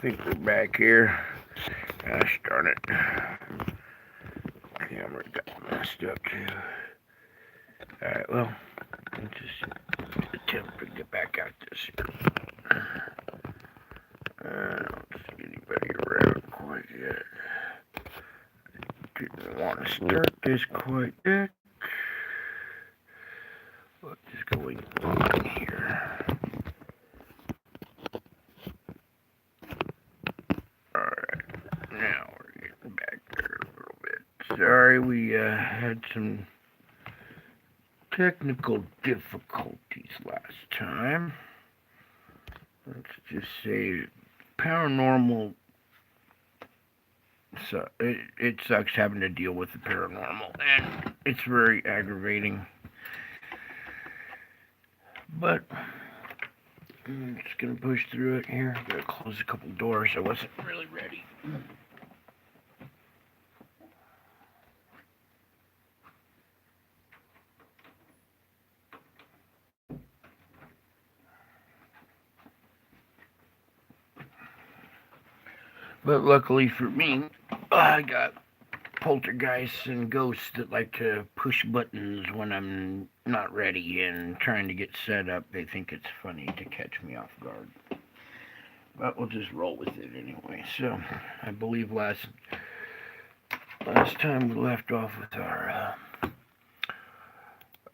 think we're back here. Gosh darn it. Camera got messed up too. Alright, well, let's just attempt to get back out this here. I don't see anybody around quite yet. Didn't want to start this quite yet. What is going on here? Alright, now we're getting back there a little bit. Sorry, we had some technical difficulties last time. Let's just say paranormal. So it sucks having to deal with the paranormal, and it's very aggravating. But I'm just gonna push through it here. Gotta close a couple doors. I wasn't really ready. But luckily for me, I got poltergeists and ghosts that like to push buttons when I'm not ready and trying to get set up. They think it's funny to catch me off guard. But we'll just roll with it anyway. So, I believe last time we left off with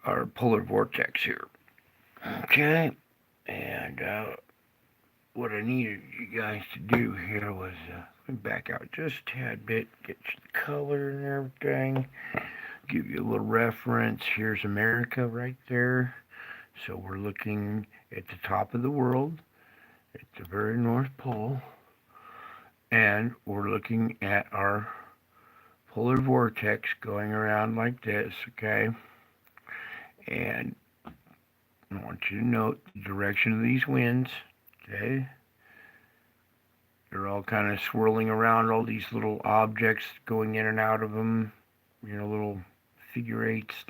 our polar vortex here. Okay, and what I needed you guys to do here was back out just a tad bit, get the color and everything, give you a little reference. Here's America right there. So we're looking at the top of the world, at the very North Pole, and we're looking at our polar vortex going around like this, okay? And I want you to note the direction of these winds, okay? They're all kind of swirling around, all these little objects going in and out of them, little figure eights,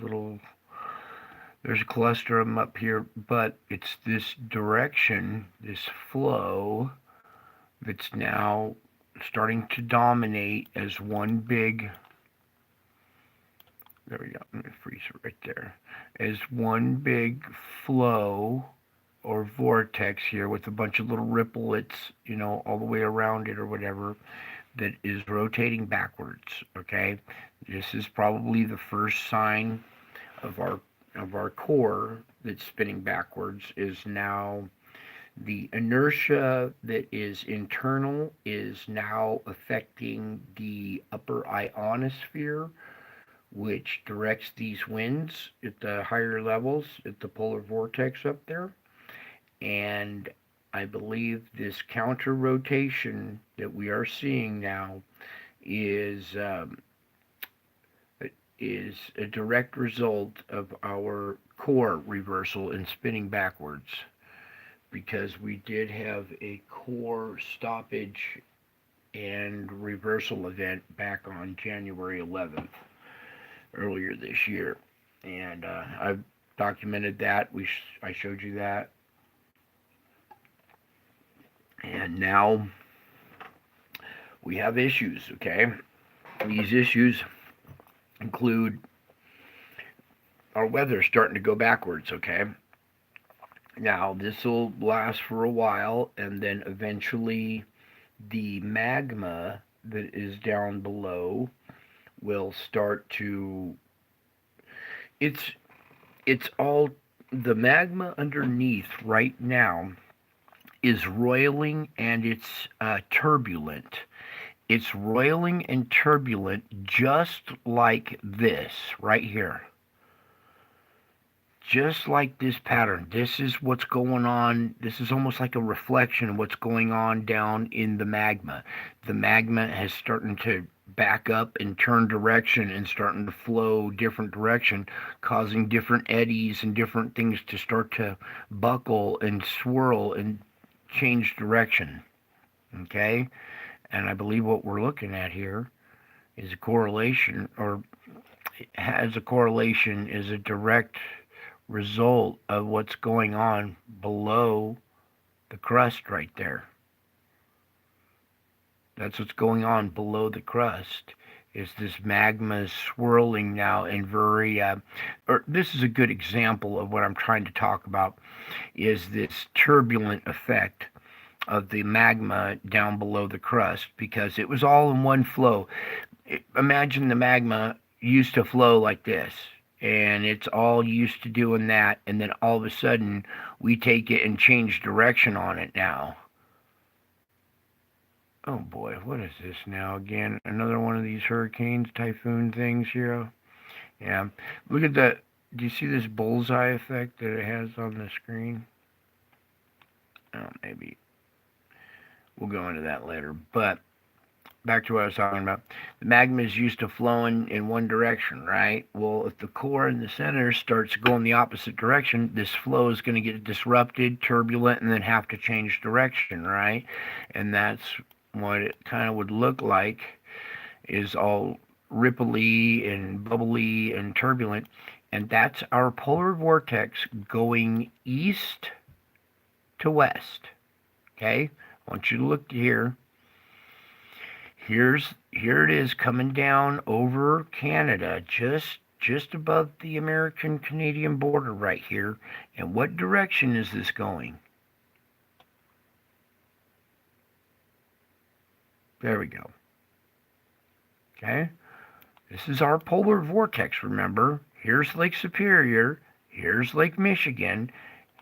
there's a cluster of them up here, but it's this direction, this flow, that's now starting to dominate as one big, there we go, let me freeze it right there, as one big flow or vortex here with a bunch of little ripplets, all the way around it or whatever, that is rotating backwards, okay? This is probably the first sign of our core that's spinning backwards. Is now the inertia that is internal is now affecting the upper ionosphere, which directs these winds at the higher levels, at the polar vortex up there. And I believe this counter rotation that we are seeing now is a direct result of our core reversal and spinning backwards, because we did have a core stoppage and reversal event back on January 11th earlier this year, and I've documented that. I showed you that. And now we have issues, okay? These issues include our weather starting to go backwards, okay? Now, this will last for a while, and then eventually the magma that is down below will start to... It's all... The magma underneath right now is roiling and it's turbulent. It's roiling and turbulent just like this right here. Just like this pattern. This is what's going on. This is almost like a reflection of what's going on down in the magma. The magma has starting to back up and turn direction and starting to flow different direction, causing different eddies and different things to start to buckle and swirl and change direction, okay? And I believe what we're looking at here is a correlation, or has a correlation, is a direct result of what's going on below the crust right there. That's what's going on below the crust. Is this magma is swirling now and very, or this is a good example of what I'm trying to talk about, is this turbulent effect of the magma down below the crust because it was all in one flow. Imagine the magma used to flow like this, and it's all used to doing that, and then all of a sudden we take it and change direction on it now. Oh boy, what is this now again? Another one of these hurricanes, typhoon things here. Yeah. Look at the, do you see this bullseye effect that it has on the screen? Oh, maybe we'll go into that later. But back to what I was talking about. The magma is used to flowing in one direction, right? Well, if the core in the center starts going the opposite direction, this flow is going to get disrupted, turbulent, and then have to change direction, right? And that's what it kind of would look like, is all ripply and bubbly and turbulent. And that's our polar vortex going east to west. Okay? I want you to look here. Here it is coming down over Canada, just above the American-Canadian border right here. And what direction is this going? There we go. Okay? This is our polar vortex, remember? Here's Lake Superior. Here's Lake Michigan.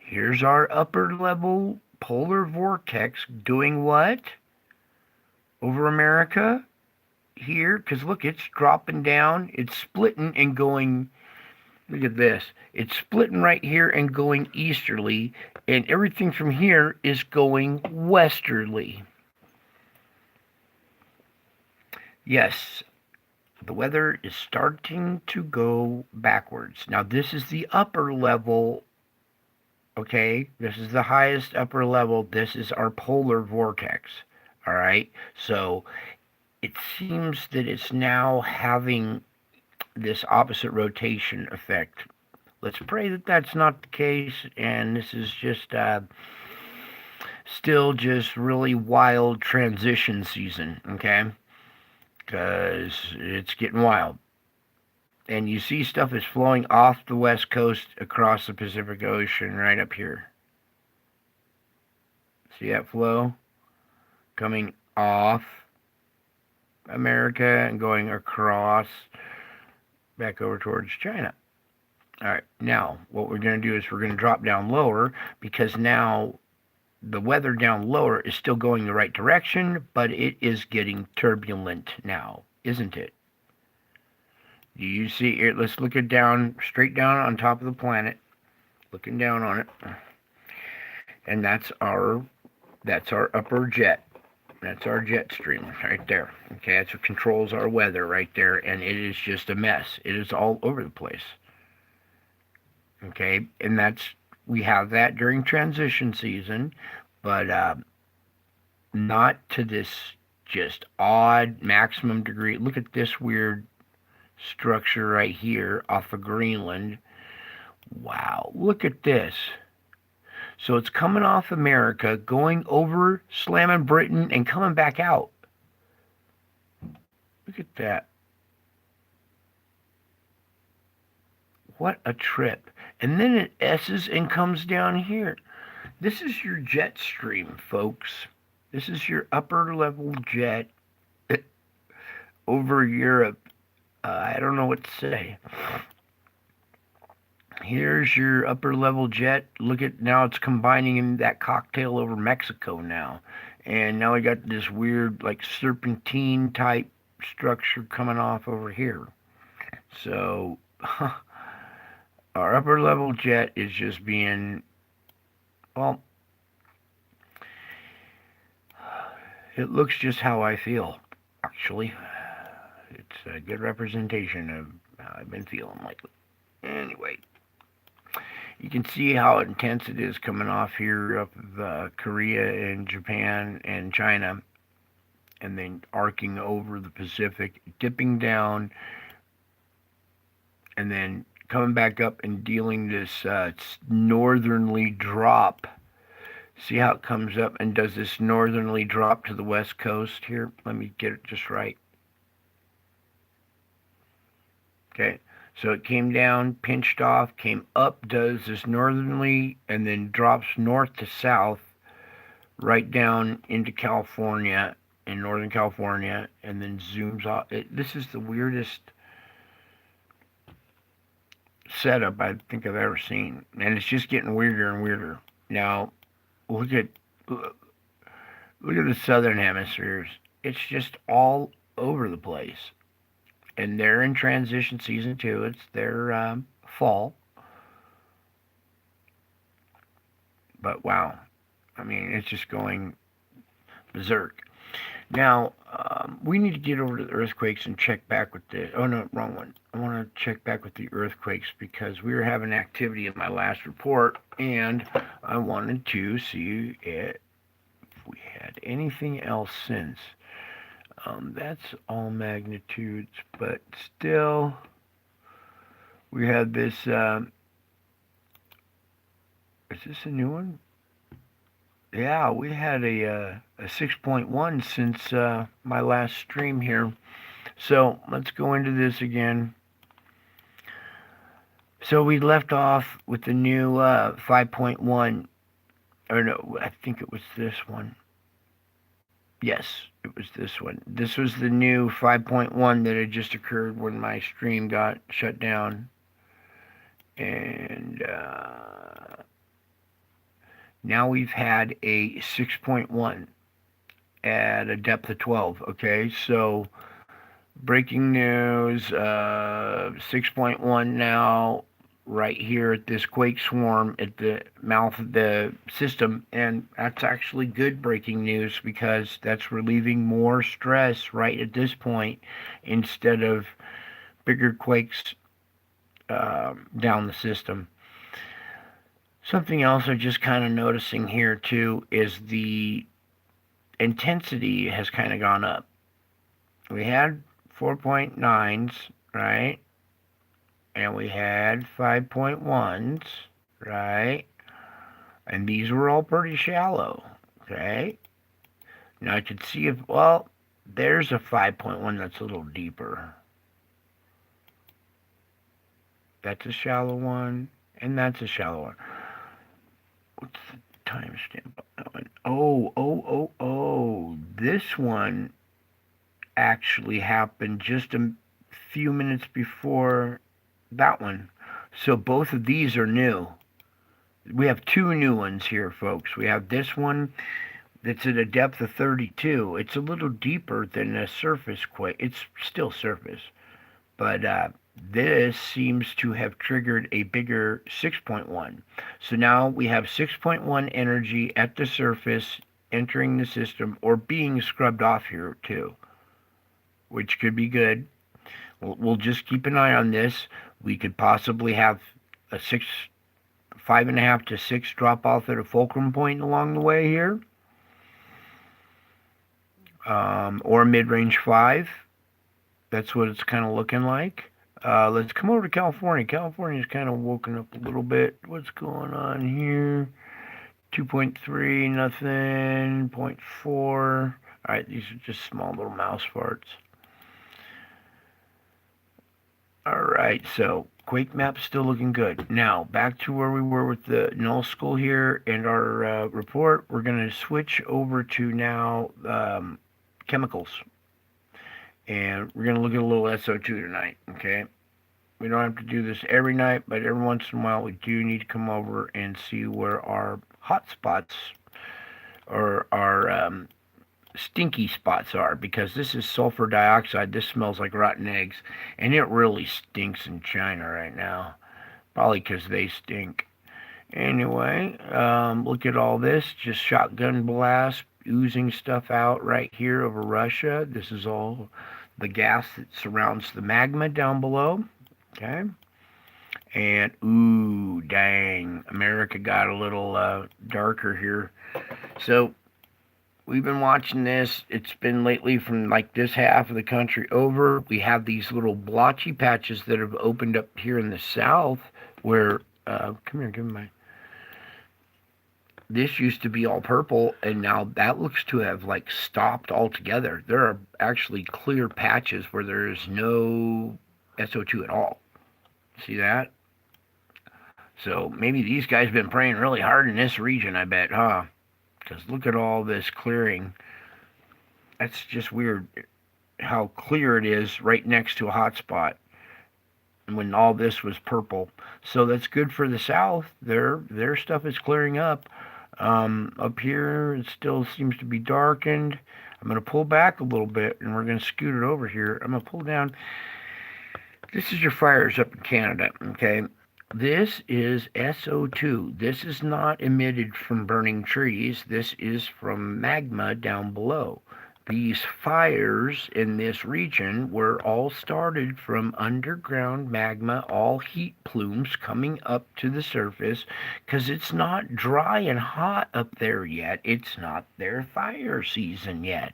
Here's our upper level polar vortex doing what? Over America? Here, because look, it's dropping down. It's splitting and going, look at this. It's splitting right here and going easterly. And everything from here is going westerly. Yes, the weather is starting to go backwards. Now, this is the upper level, okay? This is the highest upper level. This is our polar vortex, all right? So it seems that it's now having this opposite rotation effect. Let's pray that that's not the case, and this is just still just really wild transition season, okay? Because it's getting wild. And you see stuff is flowing off the west coast across the Pacific Ocean right up here. See that flow? Coming off America and going across back over towards China. All right, now what we're going to do is we're going to drop down lower because now the weather down lower is still going the right direction, but it is getting turbulent now, isn't it? Do you see it? Let's look it down, straight down on top of the planet, looking down on it. And that's our upper jet. That's our jet stream right there. Okay, that's what controls our weather right there, and it is just a mess. It is all over the place. Okay, and we have that during transition season, but not to this just odd maximum degree. Look at this weird structure right here off of Greenland. Wow, look at this. So it's coming off America, going over, slamming Britain, and coming back out. Look at that. What a trip. And then it S's and comes down here. This is your jet stream, folks. This is your upper level jet over Europe. I don't know what to say. Here's your upper level jet. Look at, now it's combining in that cocktail over Mexico now. And now we got this weird like serpentine type structure coming off over here. So our upper level jet is just being, well, it looks just how I feel, actually. It's a good representation of how I've been feeling lately. Anyway, you can see how intense it is coming off here up of Korea and Japan and China, and then arcing over the Pacific, dipping down, and then coming back up and dealing this northerly drop See how it comes up and does this northerly drop to the west coast here? Let me get it just right. Okay, so it came down, pinched off, came up, does this northerly, and then drops north to south, right down into California, in Northern California, and then zooms off. This is the weirdest setup I think I've ever seen, and it's just getting weirder and weirder. Now, look at the southern hemispheres. It's just all over the place, and they're in transition season too. It's their fall, but wow, I mean, it's just going berserk. Now, we need to get over to the earthquakes and check back with the. Oh no, wrong one. I want to check back with the earthquakes because we were having activity in my last report, and I wanted to see if we had anything else since. That's all magnitudes, but still, we had this. Is this a new one? Yeah, we had a 6.1 since my last stream here. So let's go into this again. So we left off with the new 5.1, or no, I think it was this one. Yes, it was this one. This was the new 5.1 that had just occurred when my stream got shut down. And now we've had a 6.1 at a depth of 12. Okay, so breaking news, 6.1 now, right here at this quake swarm at the mouth of the system. And that's actually good breaking news because that's relieving more stress right at this point instead of bigger quakes down the system. Something else I'm just kind of noticing here too is the intensity has kind of gone up. We had 4.9s, right? And we had 5.1s, right? And these were all pretty shallow, okay? Now I could see if, well, there's a 5.1 that's a little deeper. That's a shallow one, and that's a shallow one. What's the timestamp on that one? Oh, this one actually happened just a few minutes before that one. So both of these are new. We have two new ones here, folks. We have this one that's at a depth of 32. It's a little deeper than a surface quake. It's still surface, but this seems to have triggered a bigger 6.1. So now we have 6.1 energy at the surface entering the system or being scrubbed off here too, which could be good. We'll just keep an eye on this. We could possibly have a 5.5 to 6 drop off at a fulcrum point along the way here, or a mid-range 5. That's what it's kind of looking like. Let's come over to California. California's kind of woken up a little bit. What's going on here? 2.3, nothing. 0.4. All right, these are just small little mouse farts. All right, so quake map's still looking good. Now, back to where we were with the null skull here and our report. We're going to switch over to now chemicals. And we're going to look at a little SO2 tonight, okay? We don't have to do this every night, but every once in a while we do need to come over and see where our hot spots or our stinky spots are, because this is sulfur dioxide. This smells like rotten eggs, and it really stinks in China right now, probably because they stink. Anyway, look at all this, just shotgun blast, oozing stuff out right here over Russia. This is all the gas that surrounds the magma down below, okay? And, ooh, dang, America got a little darker here. So we've been watching this. It's been lately from like this half of the country over. We have these little blotchy patches that have opened up here in the south where, come here, give me my, this used to be all purple, and now that looks to have like stopped altogether. There are actually clear patches where there is no SO2 at all. See that? So maybe these guys have been praying really hard in this region, I bet, huh? Because look at all this clearing. That's just weird how clear it is right next to a hot spot when all this was purple. So that's good for the south. Their stuff is clearing up. Up here, it still seems to be darkened. I'm going to pull back a little bit, and we're going to scoot it over here. I'm going to pull down. This is your fires up in Canada, okay? This is SO2. This is not emitted from burning trees. This is from magma down below. These fires in this region were all started from underground magma, all heat plumes coming up to the surface, because it's not dry and hot up there yet. It's not their fire season yet.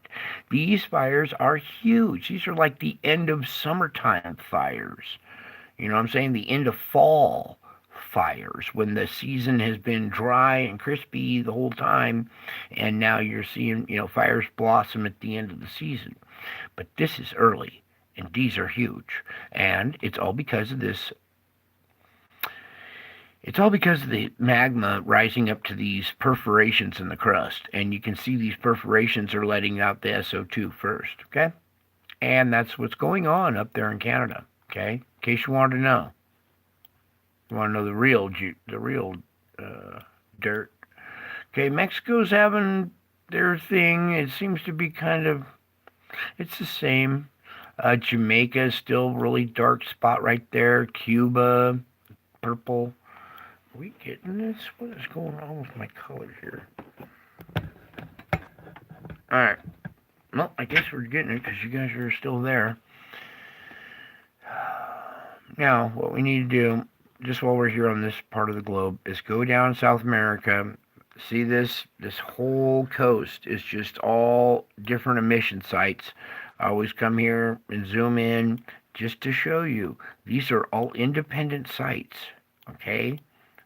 These fires are huge. These are like the end of summertime fires. You know what I'm saying? The end of fall fires when the season has been dry and crispy the whole time, and now you're seeing, fires blossom at the end of the season. But this is early, and these are huge, and it's all because of this. It's all because of the magma rising up to these perforations in the crust, and you can see these perforations are letting out the SO2 first, okay? And that's what's going on up there in Canada, okay? In case you wanted to know. You want to know the real dirt. Okay, Mexico's having their thing. It seems to be it's the same. Jamaica is still really dark spot right there. Cuba, purple. Are we getting this? What is going on with my color here? All right. Well, I guess we're getting it because you guys are still there. Now, what we need to do, just while we're here on this part of the globe, is go down South America. See this whole coast is just all different emission sites. I always come here and zoom in just to show you. These are all independent sites, okay?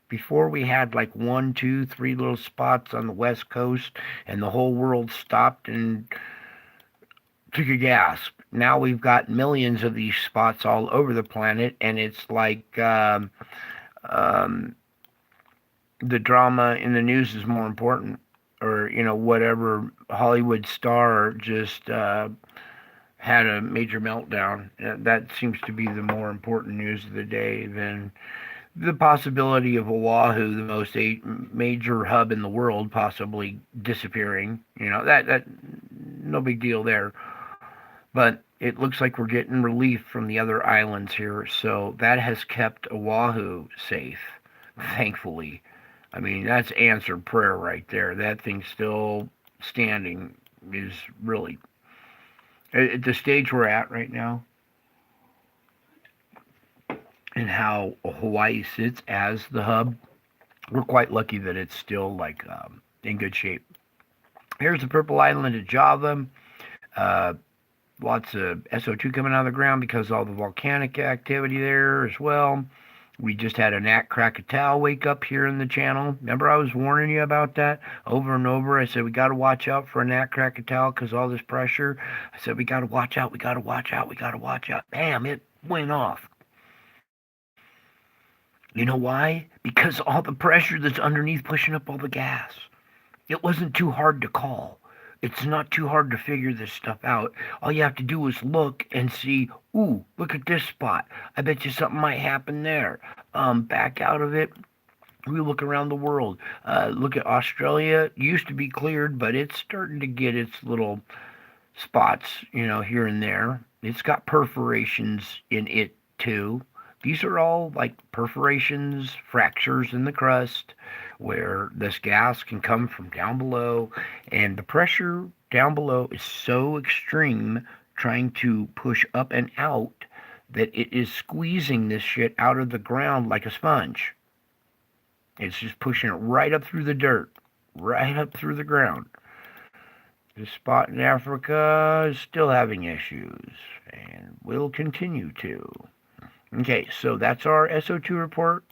Before we had like 1, 2, 3 little spots on the west coast, and the whole world stopped and took a gasp. Now we've got millions of these spots all over the planet, and it's like the drama in the news is more important, or whatever Hollywood star just had a major meltdown. That seems to be the more important news of the day than the possibility of Oahu, the most major hub in the world, possibly disappearing. That no big deal there. But it looks like we're getting relief from the other islands here, so that has kept Oahu safe, thankfully. I mean, that's answered prayer right there. That thing still standing is really at the stage we're at right now, and how Hawaii sits as the hub. We're quite lucky that it's still in good shape. Here's the purple island of Java. Lots of SO2 coming out of the ground because of all the volcanic activity there as well. We just had a Nat Krakatau wake up here in the channel. Remember I was warning you about that over and over? I said we got to watch out for a Nat Krakatau because all this pressure. I said we got to watch out, we got to watch out, we got to watch out. Bam, it went off. You know why? Because all the pressure that's underneath pushing up all the gas. It wasn't too hard to call. It's not too hard to figure this stuff out. All you have to do is look and see, ooh, look at this spot. I bet you something might happen there. Back out of it. We look around the world. Look at Australia. It used to be cleared, but it's starting to get its little spots, here and there. It's got perforations in it too. These are all like perforations, fractures in the crust, where this gas can come from down below, and the pressure down below is so extreme trying to push up and out that it is squeezing this shit out of the ground like a sponge. It's just pushing it right up through the dirt, right up through the ground. This spot in Africa is still having issues, and will continue to. Okay, so that's our SO2 report.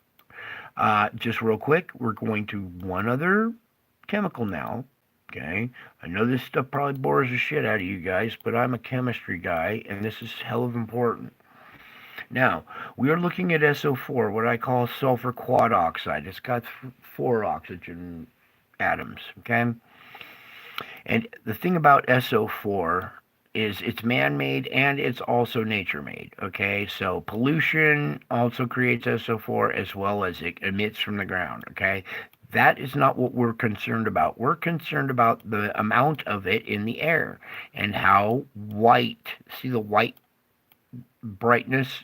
Just real quick, we're going to one other chemical now. Okay, I know this stuff probably bores the shit out of you guys, but I'm a chemistry guy, and this is hell of important. Now, we are looking at SO4, what I call sulfur quad oxide. It's got four oxygen atoms, okay? And the thing about SO4 is it's man-made and it's also nature-made, okay? So pollution also creates SO4 as well as it emits from the ground, okay? That is not what we're concerned about. We're concerned about the amount of it in the air and how white, see the white brightness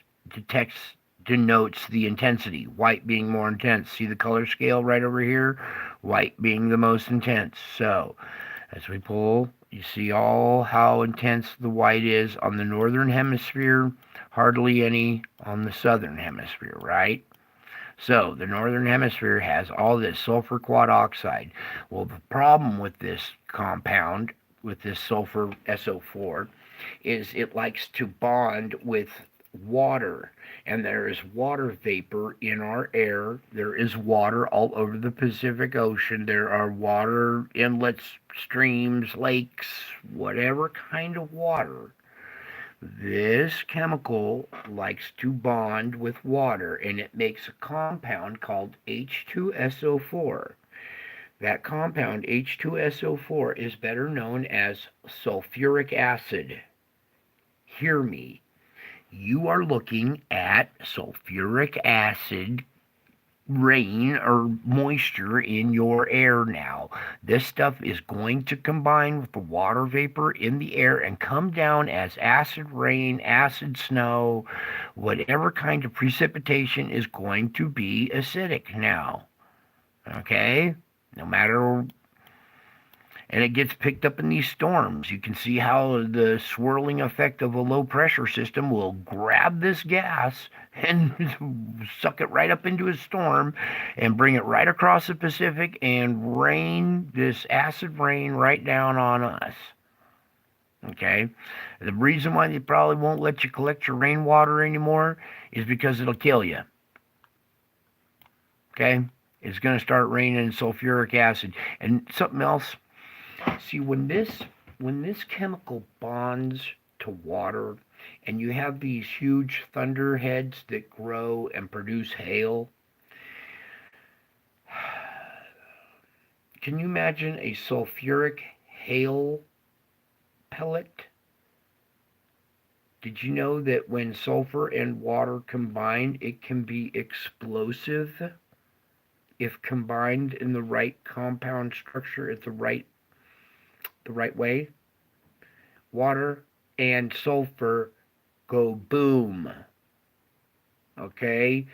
denotes the intensity, white being more intense. See the color scale right over here? White being the most intense. So, as we pull, you see all how intense the white is on the northern hemisphere, hardly any on the southern hemisphere, right? So, the northern hemisphere has all this sulfur quad oxide. Well, the problem with this compound, with this sulfur SO4, is it likes to bond with water, and there is water vapor in our air. There is water all over the Pacific Ocean. There are water inlets, streams, lakes, whatever kind of water. This chemical likes to bond with water, and it makes a compound called H2SO4. That compound, H2SO4, is better known as sulfuric acid. Hear me. You are looking at sulfuric acid rain or moisture in your air now. This stuff is going to combine with the water vapor in the air and come down as acid rain, acid snow, whatever kind of precipitation is going to be acidic now. Okay? No matter, and it gets picked up in these storms. You can see how the swirling effect of a low pressure system will grab this gas and suck it right up into a storm and bring it right across the Pacific and rain this acid rain right down on us. Okay? The reason why they probably won't let you collect your rainwater anymore is because it'll kill you. Okay? It's going to start raining sulfuric acid. And something else. See, when this chemical bonds to water and you have these huge thunderheads that grow and produce hail, can you imagine a sulfuric hail pellet? Did you know that when sulfur and water combine, it can be explosive if combined in the right compound structure at the right way? Water and sulfur go boom. Okay?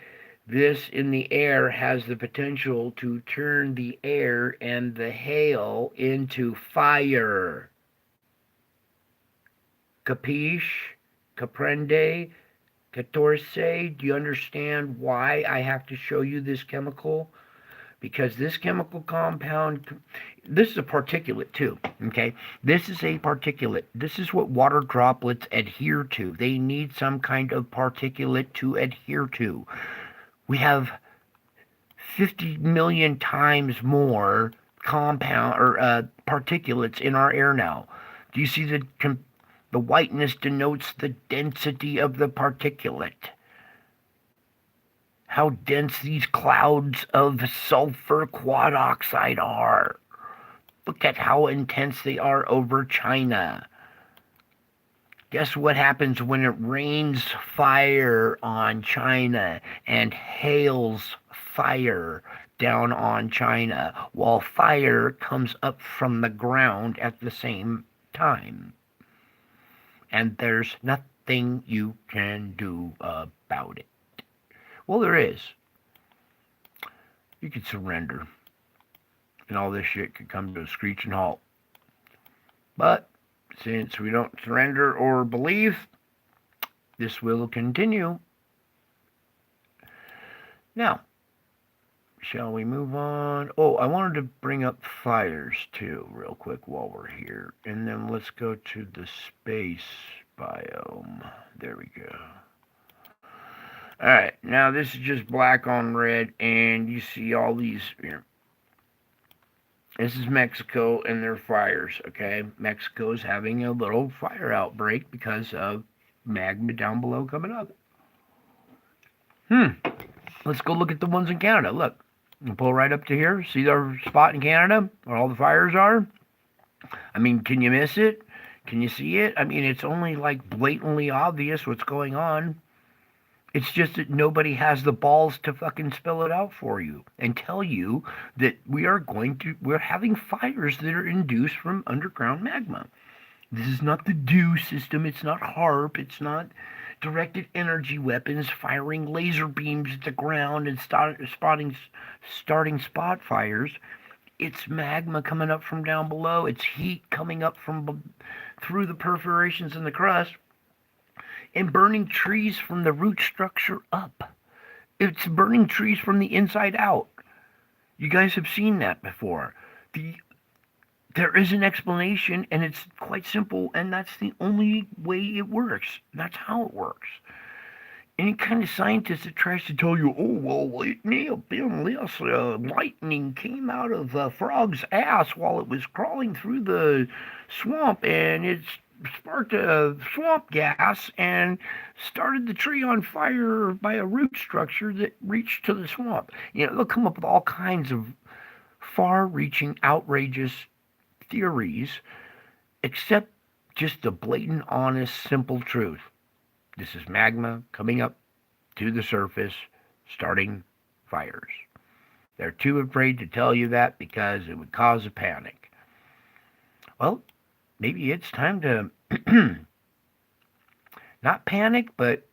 This in the air has the potential to turn the air and the hail into fire. Capiche? Comprende? Catorce? Do you understand why I have to show you this chemical? Because this chemical compound, this is a particulate too, okay? This is a particulate. This is what water droplets adhere to. They need some kind of particulate to adhere to. We have 50 million times more compound or particulates in our air now. Do you see the whiteness denotes the density of the particulate? How dense these clouds of sulfur quad oxide are. Look at how intense they are over China. Guess what happens when it rains fire on China and hails fire down on China, while fire comes up from the ground at the same time? And there's nothing you can do about it. Well, there is. You could surrender, and all this shit could come to a screeching halt. But since we don't surrender or believe, this will continue. Now, shall we move on? Oh, I wanted to bring up fires too, real quick while we're here. And then let's go to the space biome. There we go. Alright, now this is just black on red, and you see all these, This is Mexico and their fires, okay? Mexico is having a little fire outbreak because of magma down below coming up. Let's go look at the ones in Canada. Look, you pull right up to here. See our spot in Canada where all the fires are? I mean, can you miss it? Can you see it? I mean, it's only like blatantly obvious what's going on. It's just that nobody has the balls to fucking spell it out for you and tell you that we're having fires that are induced from underground magma. This is not the DEW system. It's not HARP. It's not directed energy weapons firing laser beams at the ground and starting spot fires. It's magma coming up from down below. It's heat coming up from through the perforations in the crust and burning trees from the root structure up. It's burning trees from the inside out. You guys have seen that before. There is an explanation, and it's quite simple, and that's the only way it works. That's how it works. Any kind of scientist that tries to tell you, oh, well, it may have been this lightning came out of a frog's ass while it was crawling through the swamp, and it sparked a swamp gas and started the tree on fire by a root structure that reached to the swamp. You know, they'll come up with all kinds of far-reaching, outrageous theories, except just the blatant, honest, simple truth. This is magma coming up to the surface, starting fires. They're too afraid to tell you that because it would cause a panic. Well, maybe it's time to not panic, but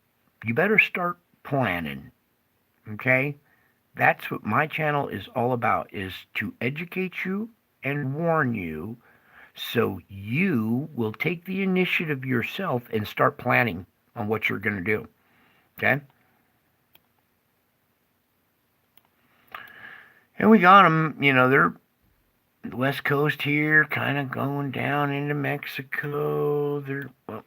you better start planning. Okay? That's what my channel is all about, is to educate you and warn you so you will take the initiative yourself and start planning on what you're going to do. Okay? And we got them, you know, they're the west coast here, kind of going down into Mexico. They're, well,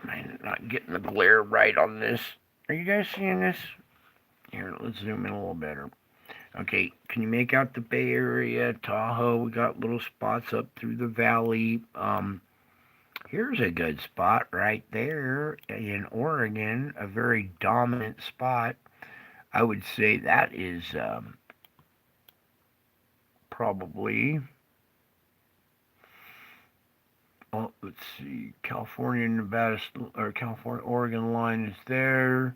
I'm not getting the glare right on this. Are you guys seeing this? Here, let's zoom in a little better. Okay, can you make out the Bay Area, Tahoe? We got little spots up through the valley. Here's a good spot right there in Oregon, a very dominant spot. I would say that is probably, well, let's see, California, Nevada, or California, Oregon line is there.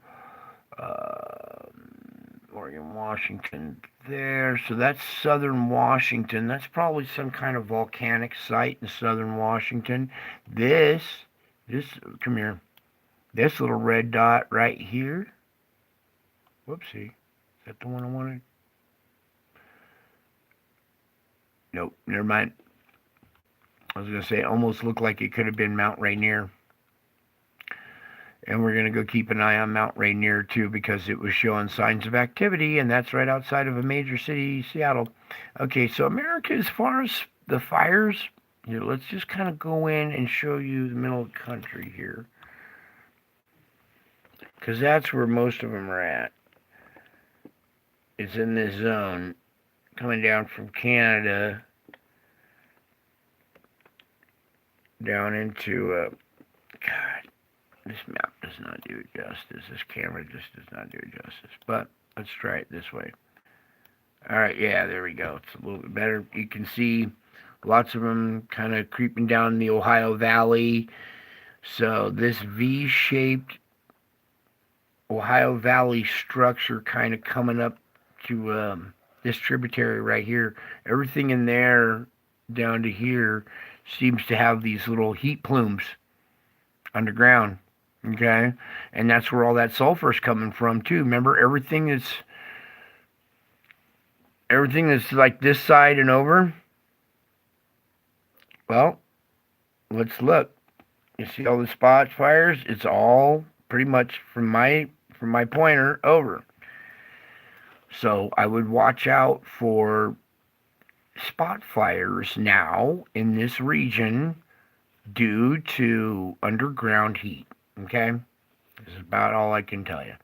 Oregon, Washington there. So that's southern Washington. That's probably some kind of volcanic site in southern Washington. This, come here. This little red dot right here. Whoopsie. Is that the one I wanted? Nope, never mind. I was going to say it almost looked like it could have been Mount Rainier. And we're going to go keep an eye on Mount Rainier too because it was showing signs of activity, and that's right outside of a major city, Seattle. Okay, so America, as far as the fires, here, let's just kind of go in and show you the middle of the country here. Because that's where most of them are at. It's in this zone coming down from Canada down into, God, this map does not do it justice. This camera just does not do it justice. But let's try it this way. All right, yeah, there we go. It's a little bit better. You can see lots of them kind of creeping down the Ohio Valley. So this V-shaped Ohio Valley structure kind of coming up to this tributary right here. Everything in there down to here seems to have these little heat plumes underground. Okay, and that's where all that sulfur is coming from too. Remember, everything that's like this side and over. Well, let's look. You see all the spot fires? It's all pretty much from my pointer over. So I would watch out for spot fires now in this region due to underground heat. Okay? This is about all I can tell you.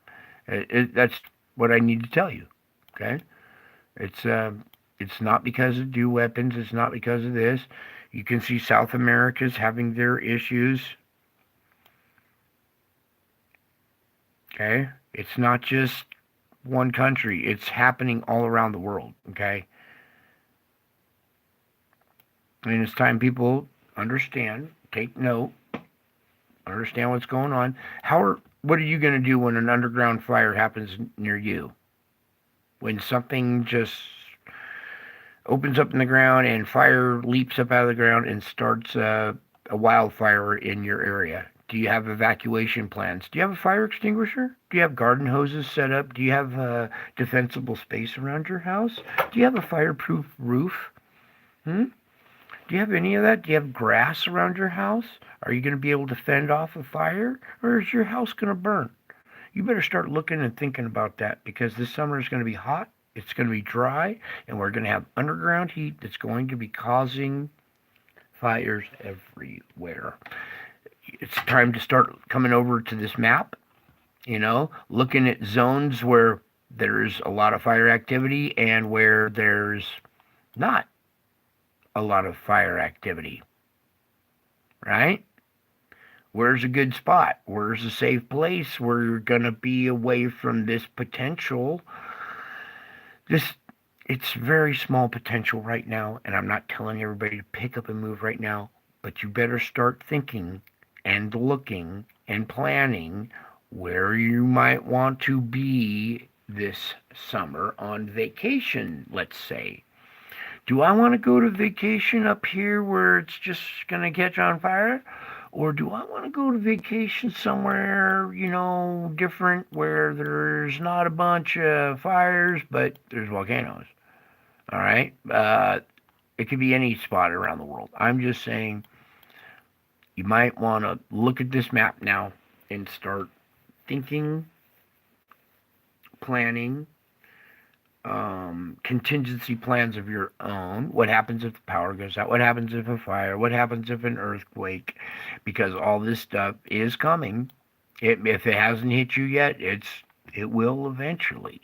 That's what I need to tell you. Okay? It's It's not because of dew weapons. It's not because of this. You can see South America's having their issues. Okay? It's not just one country. It's happening all around the world. Okay? And it's time people understand, take note, understand what's going on. What are you going to do when an underground fire happens near you? When something just opens up in the ground and fire leaps up out of the ground and starts a wildfire in your area. Do you have evacuation plans? Do you have a fire extinguisher? Do you have garden hoses set up? Do you have a defensible space around your house? Do you have a fireproof roof? Hmm? Do you have any of that? Do you have grass around your house? Are you going to be able to fend off a fire? Or is your house going to burn? You better start looking and thinking about that, because this summer is going to be hot, it's going to be dry, and we're going to have underground heat that's going to be causing fires everywhere. It's time to start coming over to this map, looking at zones where there's a lot of fire activity and where there's not a lot of fire activity, right? Where's a good spot? Where's a safe place where you're going to be away from this potential? It's very small potential right now, and I'm not telling everybody to pick up and move right now, but you better start thinking and looking and planning where you might want to be this summer on vacation, let's say. Do I want to go to vacation up here where it's just going to catch on fire? Or do I want to go to vacation somewhere, different, where there's not a bunch of fires, but there's volcanoes? All right? It could be any spot around the world. I'm just saying you might want to look at this map now and start thinking, planning, contingency plans of your own. What happens if the power goes out? What happens if a fire? What happens if an earthquake? Because all this stuff is coming. If it hasn't hit you yet, it will eventually.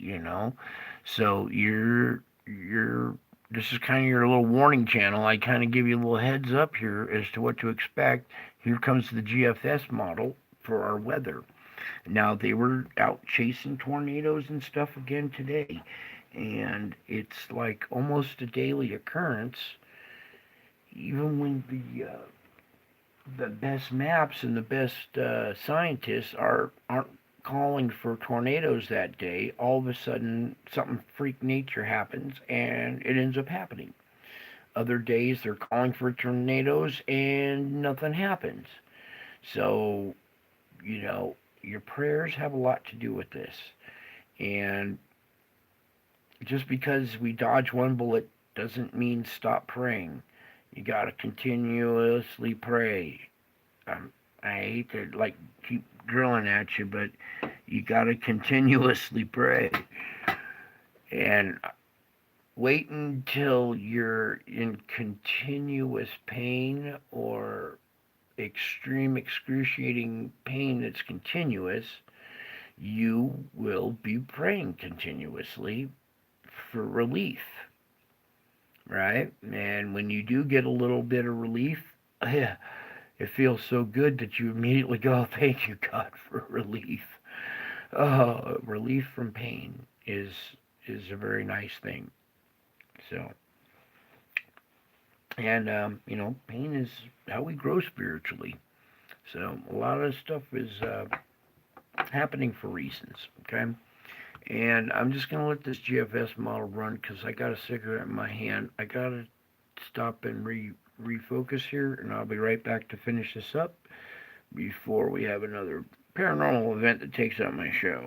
So this is kind of your little warning channel. I kind of give you a little heads up here as to what to expect. Here comes the GFS model for our weather. Now, they were out chasing tornadoes and stuff again today, and it's like almost a daily occurrence. Even when the best maps and the best scientists aren't calling for tornadoes that day, all of a sudden something freak nature happens and it ends up happening. Other days they're calling for tornadoes and nothing happens. So, your prayers have a lot to do with this. And just because we dodge one bullet doesn't mean stop praying. You got to continuously pray. I hate to keep drilling at you, but you got to continuously pray. And wait until you're in continuous pain or extreme excruciating pain that's continuous. You will be praying continuously for relief, right? And when you do get a little bit of relief, it feels so good that you immediately go, oh, thank you, God, for relief. Relief from pain is a very nice thing. So, and pain is how we grow spiritually. So a lot of stuff is happening for reasons. Okay. And I'm just going to let this GFS model run because I got a cigarette in my hand. I got to stop and refocus here, and I'll be right back to finish this up before we have another paranormal event that takes out my show.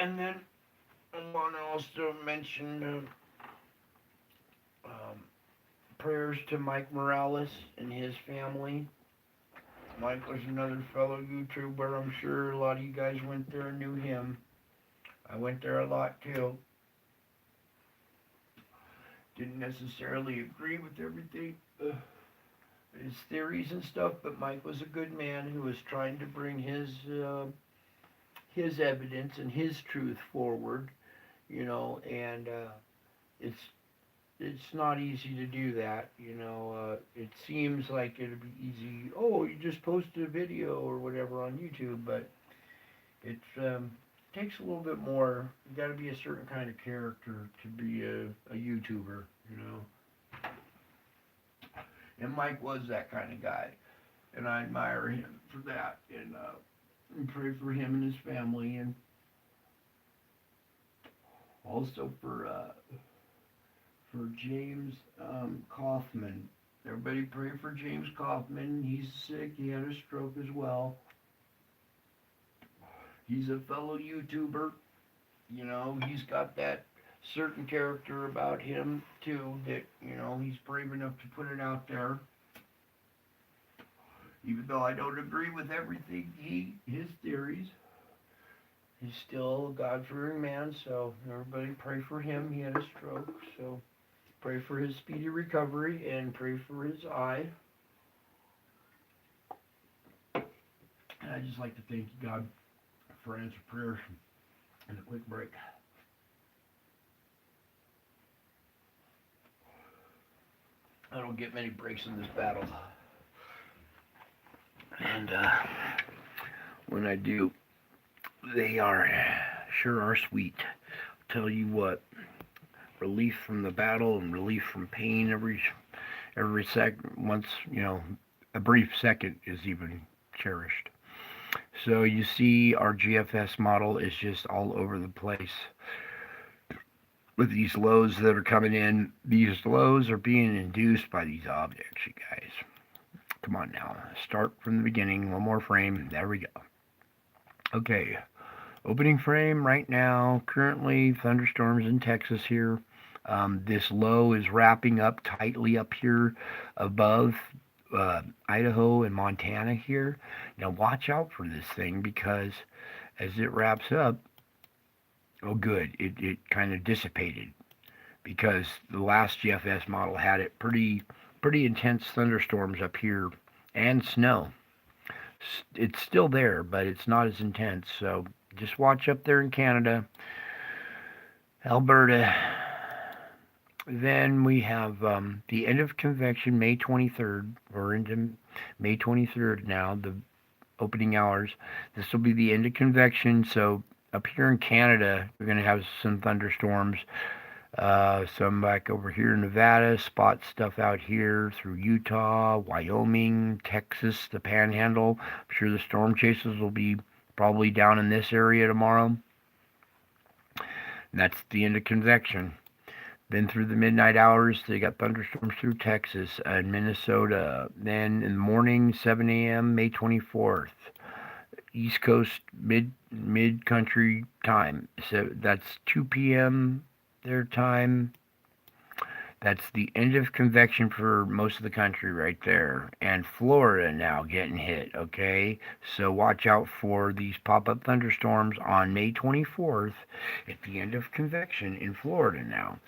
And then I want to also mention prayers to Mike Morales and his family. Mike was another fellow YouTuber. I'm sure a lot of you guys went there and knew him. I went there a lot too. Didn't necessarily agree with everything, his theories and stuff, but Mike was a good man who was trying to bring his his evidence and his truth forward, and it's it's not easy to do that. It seems like it'd be easy. Oh, you just posted a video or whatever on YouTube, but it takes a little bit more. You got to be a certain kind of character to be a YouTuber, And Mike was that kind of guy, and I admire him for that, and pray for him and his family, and also for James Kaufman. Everybody pray for James Kaufman. He's sick. He had a stroke as well. He's a fellow YouTuber. He's got that certain character about him too that, he's brave enough to put it out there. Even though I don't agree with everything his theories, he's still a God-fearing man, so everybody pray for him. He had a stroke, so pray for his speedy recovery and pray for his eye. And I'd just like to thank you, God, for answered prayer and a quick break. I don't get many breaks in this battle. And when I do, they sure are sweet. I'll tell you what, relief from the battle and relief from pain every second, once, a brief second is even cherished. So you see our GFS model is just all over the place with these lows that are coming in. These lows are being induced by these objects, you guys. Come on now, start from the beginning, one more frame, there we go. Okay, opening frame right now, currently thunderstorms in Texas here. This low is wrapping up tightly up here above Idaho and Montana here. Now watch out for this thing, because as it wraps up, oh good, it kind of dissipated, because the last GFS model had it pretty intense thunderstorms up here and snow. It's still there, but it's not as intense, so just watch up there in Canada, Alberta. Then we have the end of convection, May 23rd. We're into May 23rd now, the opening hours. This will be the end of convection, so up here in Canada, we're going to have some thunderstorms. Some back over here in Nevada, spot stuff out here through Utah, Wyoming, Texas, the Panhandle. I'm sure the storm chasers will be probably down in this area tomorrow. And that's the end of convection. Then through the midnight hours, they got thunderstorms through Texas and Minnesota. Then in the morning, 7 a.m., May 24th. East Coast mid-country time. So that's 2 p.m. their time. That's the end of convection for most of the country right there. And Florida now getting hit, okay? So watch out for these pop-up thunderstorms on May 24th at the end of convection in Florida now.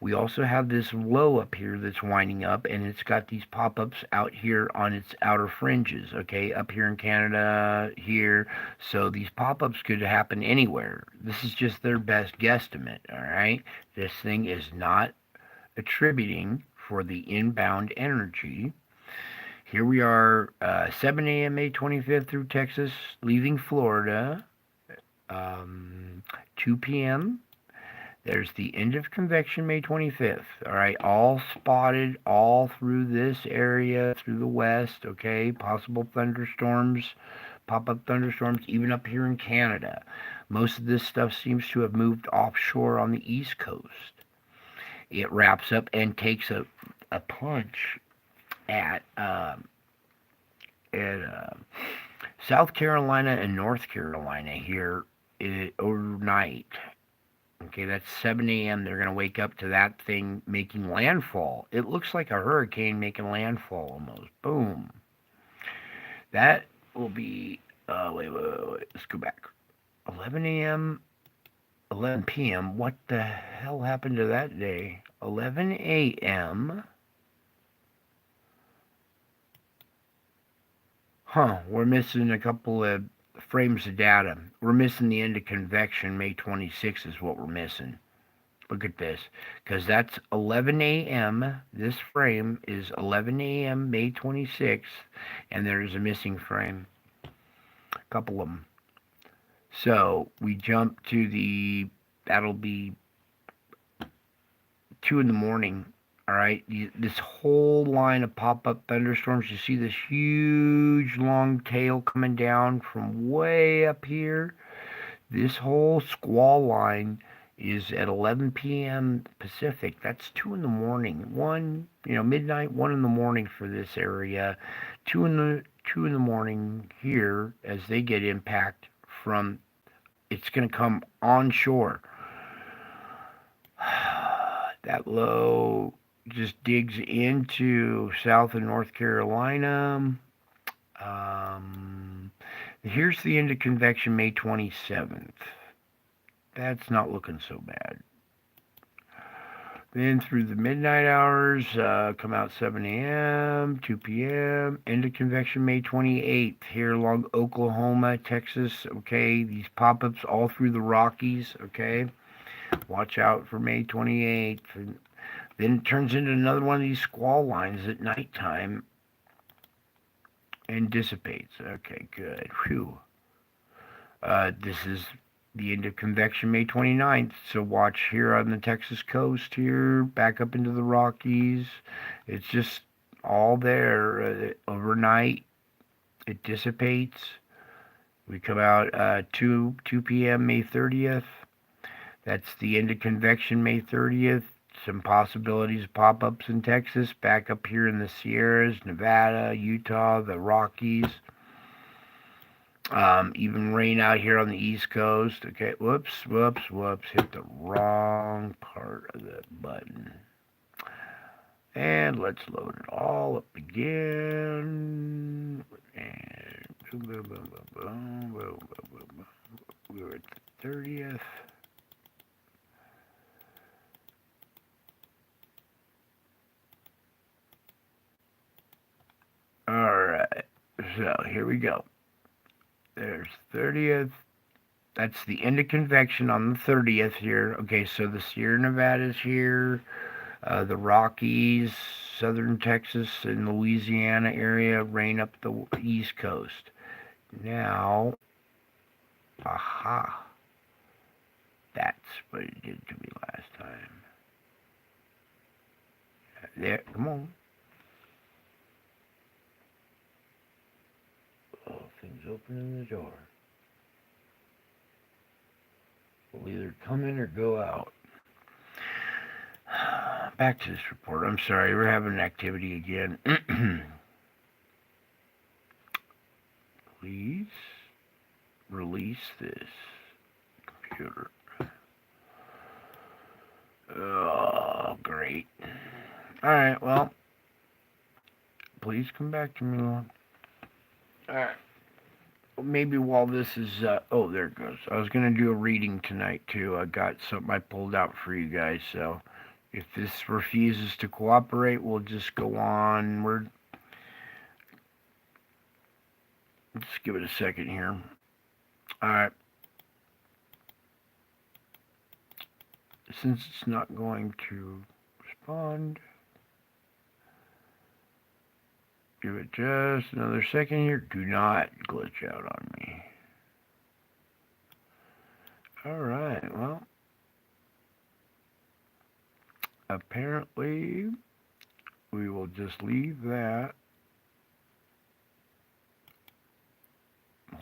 We also have this low up here that's winding up, and it's got these pop-ups out here on its outer fringes, okay, up here in Canada, here. So these pop-ups could happen anywhere. This is just their best guesstimate, all right? This thing is not attributing for the inbound energy. Here we are, 7 a.m. May 25th through Texas, leaving Florida, 2 p.m., there's the end of convection, May 25th. All right, all spotted all through this area, through the west, okay? Possible thunderstorms, pop-up thunderstorms, even up here in Canada. Most of this stuff seems to have moved offshore on the East Coast. It wraps up and takes a punch at South Carolina and North Carolina here overnight. Okay, that's 7 a.m. They're going to wake up to that thing making landfall. It looks like a hurricane making landfall almost. Boom. That will be, wait. Let's go back. 11 a.m., 11 p.m. What the hell happened to that day? 11 a.m. We're missing a couple of frames of data. We're missing the end of convection. May 26th is what we're missing. Look at this, because that's 11 a.m. This frame is 11 a.m. May 26th, and there's a missing frame. A couple of them. So we jump to that'll be 2 in the morning. All right, this whole line of pop-up thunderstorms, you see this huge long tail coming down from way up here. This whole squall line is at 11 p.m. Pacific. That's 2 in the morning. Midnight, 1 in the morning for this area. 2 in the morning here as they get impact from. It's going to come onshore. That low just digs into South and North Carolina. Here's the end of convection, May 27th. That's not looking so bad. Then through the midnight hours, come out 7 a.m., 2 p.m., end of convection, May 28th, here along Oklahoma, Texas, okay? These pop-ups all through the Rockies, okay? Watch out for May 28th. And then it turns into another one of these squall lines at nighttime and dissipates. Okay, good. Whew. This is the end of convection, May 29th. So watch here on the Texas coast here, back up into the Rockies. It's just all there. Overnight, it dissipates. We come out 2 p.m. May 30th. That's the end of convection, May 30th. Some possibilities of pop-ups in Texas, back up here in the Sierras, Nevada, Utah, the Rockies. Even rain out here on the East Coast. Okay, whoops. Hit the wrong part of the button. And let's load it all up again. And we're at the 30th. Alright, so here we go. There's 30th. That's the end of convection on the 30th here. Okay, so the Sierra Nevadas here, the Rockies, southern Texas and Louisiana area, rain up the East Coast. Now, aha. That's what it did to me last time. There, come on. Oh, things opening the door. We'll either come in or go out. Back to this report. I'm sorry, we're having an activity again. Please release this computer. Oh, great. Alright, well, please come back to me, Lord. Alright. Maybe while this is, oh, there it goes. I was going to do a reading tonight, too. I got something I pulled out for you guys, so if this refuses to cooperate, we'll just go on. Let's give it a second here. Alright. Since it's not going to respond, give it just another second here. Do not glitch out on me. Alright, well, apparently we will just leave that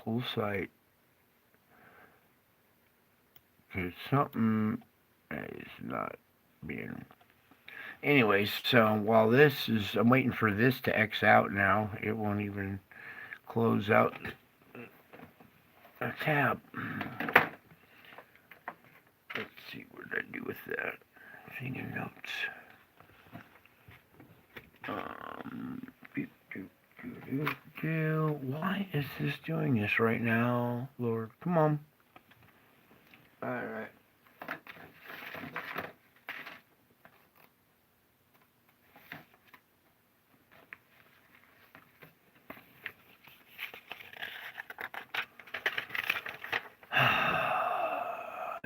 whole site because something is not being. Anyways, so while this is, I'm waiting for this to X out now. It won't even close out a tab. Let's see, what did I do with that? Thing in notes. Why is this doing this right now, Lord? Come on. Alright.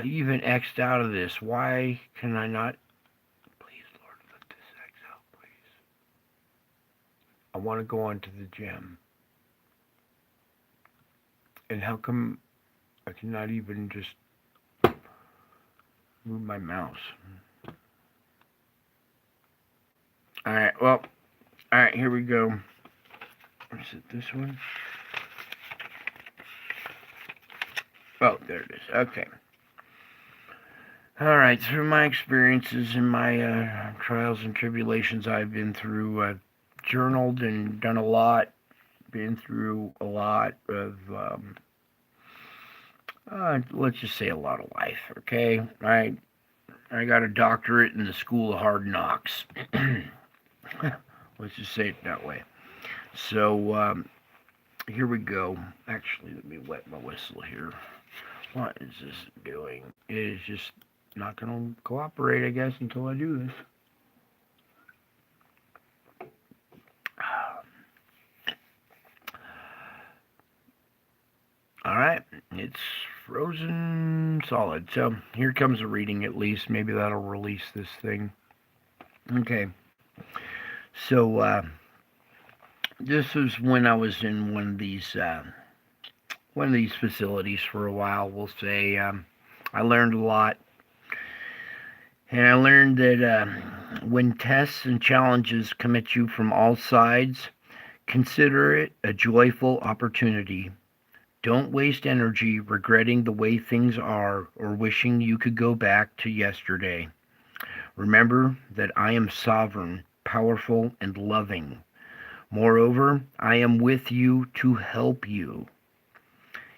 even X'd out of this. Why can I not? Please, Lord, let this X out, please. I want to go on to the gym. And how come I cannot even just move my mouse? Alright, well, alright, here we go. Is it this one? Oh, there it is. Okay. Alright, through my experiences and my trials and tribulations I've been through, journaled and done a lot, been through a lot of, let's just say a lot of life, okay? I got a doctorate in the School of Hard Knocks. Let's just say it that way. So, here we go. Actually, let me wet my whistle here. What is this doing? It is just not going to cooperate, I guess, until I do this. Alright, it's frozen solid. So, here comes a reading at least. Maybe that'll release this thing. Okay. So, this was when I was in one of these facilities for a while. We'll say I learned a lot, and I learned that when tests and challenges come at you from all sides, consider it a joyful opportunity. Don't waste energy regretting the way things are or wishing you could go back to yesterday. Remember that I am sovereign, powerful, and loving. Moreover, I am with you to help you.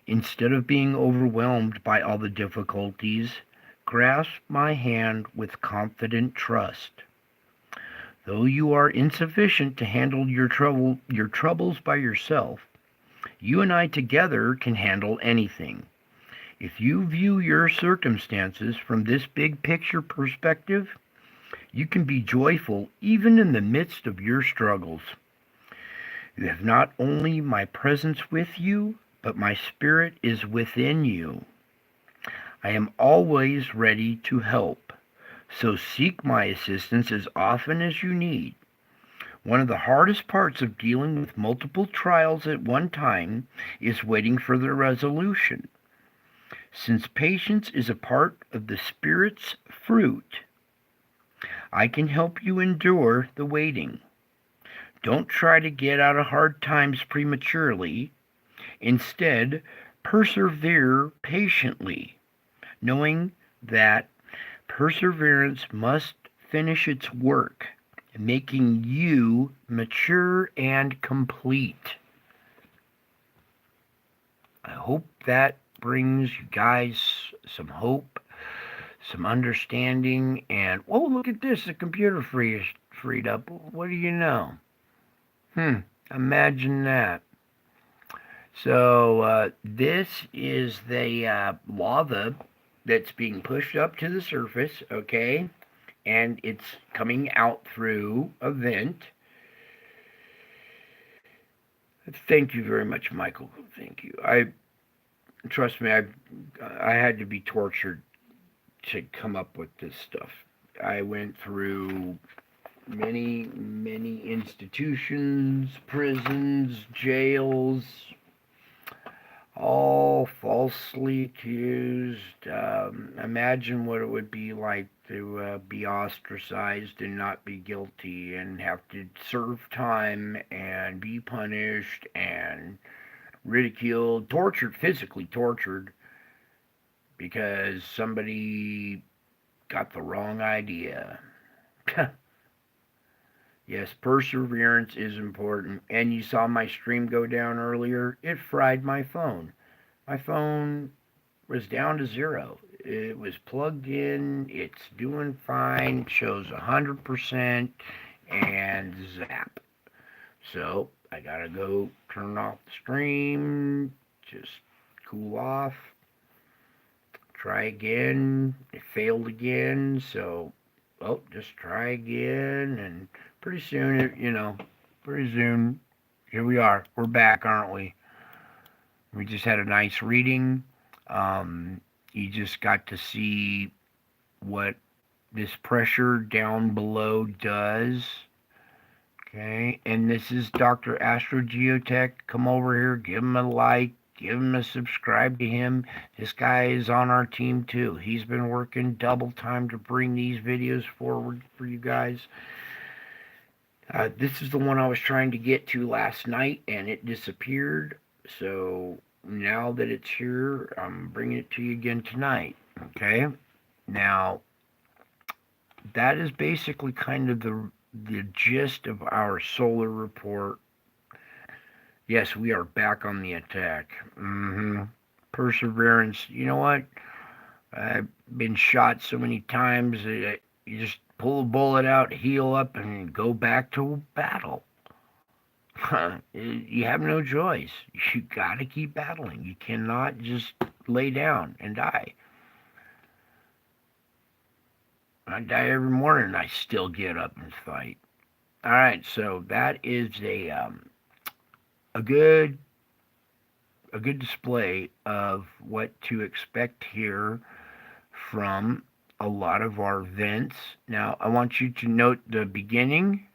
Instead of being overwhelmed by all the difficulties, grasp my hand with confident trust. Though you are insufficient to handle your troubles by yourself, you and I together can handle anything. If you view your circumstances from this big picture perspective, you can be joyful even in the midst of your struggles. You have not only my presence with you, but my spirit is within you. I am always ready to help, so seek my assistance as often as you need. One of the hardest parts of dealing with multiple trials at one time is waiting for their resolution. Since patience is a part of the Spirit's fruit, I can help you endure the waiting. Don't try to get out of hard times prematurely. Instead, persevere patiently, knowing that perseverance must finish its work, making you mature and complete. I hope that brings you guys some hope, some understanding, and, oh, look at this, the computer freed up. What do you know? Imagine that. So, this is the lava that's being pushed up to the surface, okay? And it's coming out through a vent. Thank you very much, Michael. Thank you. Trust me, I had to be tortured to come up with this stuff. I went through many institutions, prisons, jails, all falsely accused. Imagine what it would be like to be ostracized and not be guilty and have to serve time and be punished and ridiculed, tortured, physically tortured, because somebody got the wrong idea. Yes, perseverance is important. And you saw my stream go down earlier. It fried my phone. My phone was down to 0. It was plugged in. It's doing fine. It shows 100%. And zap. So I gotta go turn off the stream. Just cool off. Try again. It failed again. So, well, just try again. And pretty soon, here we are. We're back, aren't we? We just had a nice reading. You just got to see what this pressure down below does. Okay, and this is Dr. Astro Geotech. Come over here, give him a like, give him a subscribe to him. This guy is on our team too. He's been working double time to bring these videos forward for you guys. This is the one I was trying to get to last night and it disappeared. So now that it's here, I'm bringing it to you again tonight. Okay, now that is basically kind of the gist of our solar report. Yes, we are back on the attack. Perseverance. You know what? I've been shot so many times that you just pull a bullet out, heal up, and go back to battle. You have no choice. You gotta keep battling. You cannot just lay down and die. I die every morning and I still get up and fight. Alright, so that is a good display of what to expect here from a lot of our vents. Now, I want you to note the beginning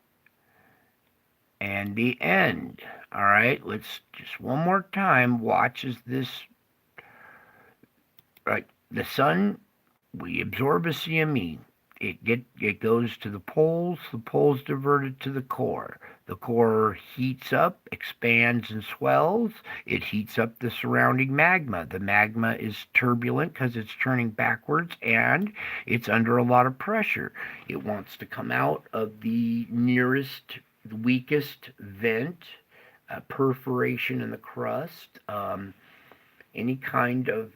and the end. All right, let's just one more time watch as this, right, the sun, we absorb a CME. It goes to the poles diverted to the core. The core heats up, expands, and swells. It heats up the surrounding magma. The magma is turbulent because it's turning backwards and it's under a lot of pressure. It wants to come out of the nearest, the weakest vent, perforation in the crust, any kind of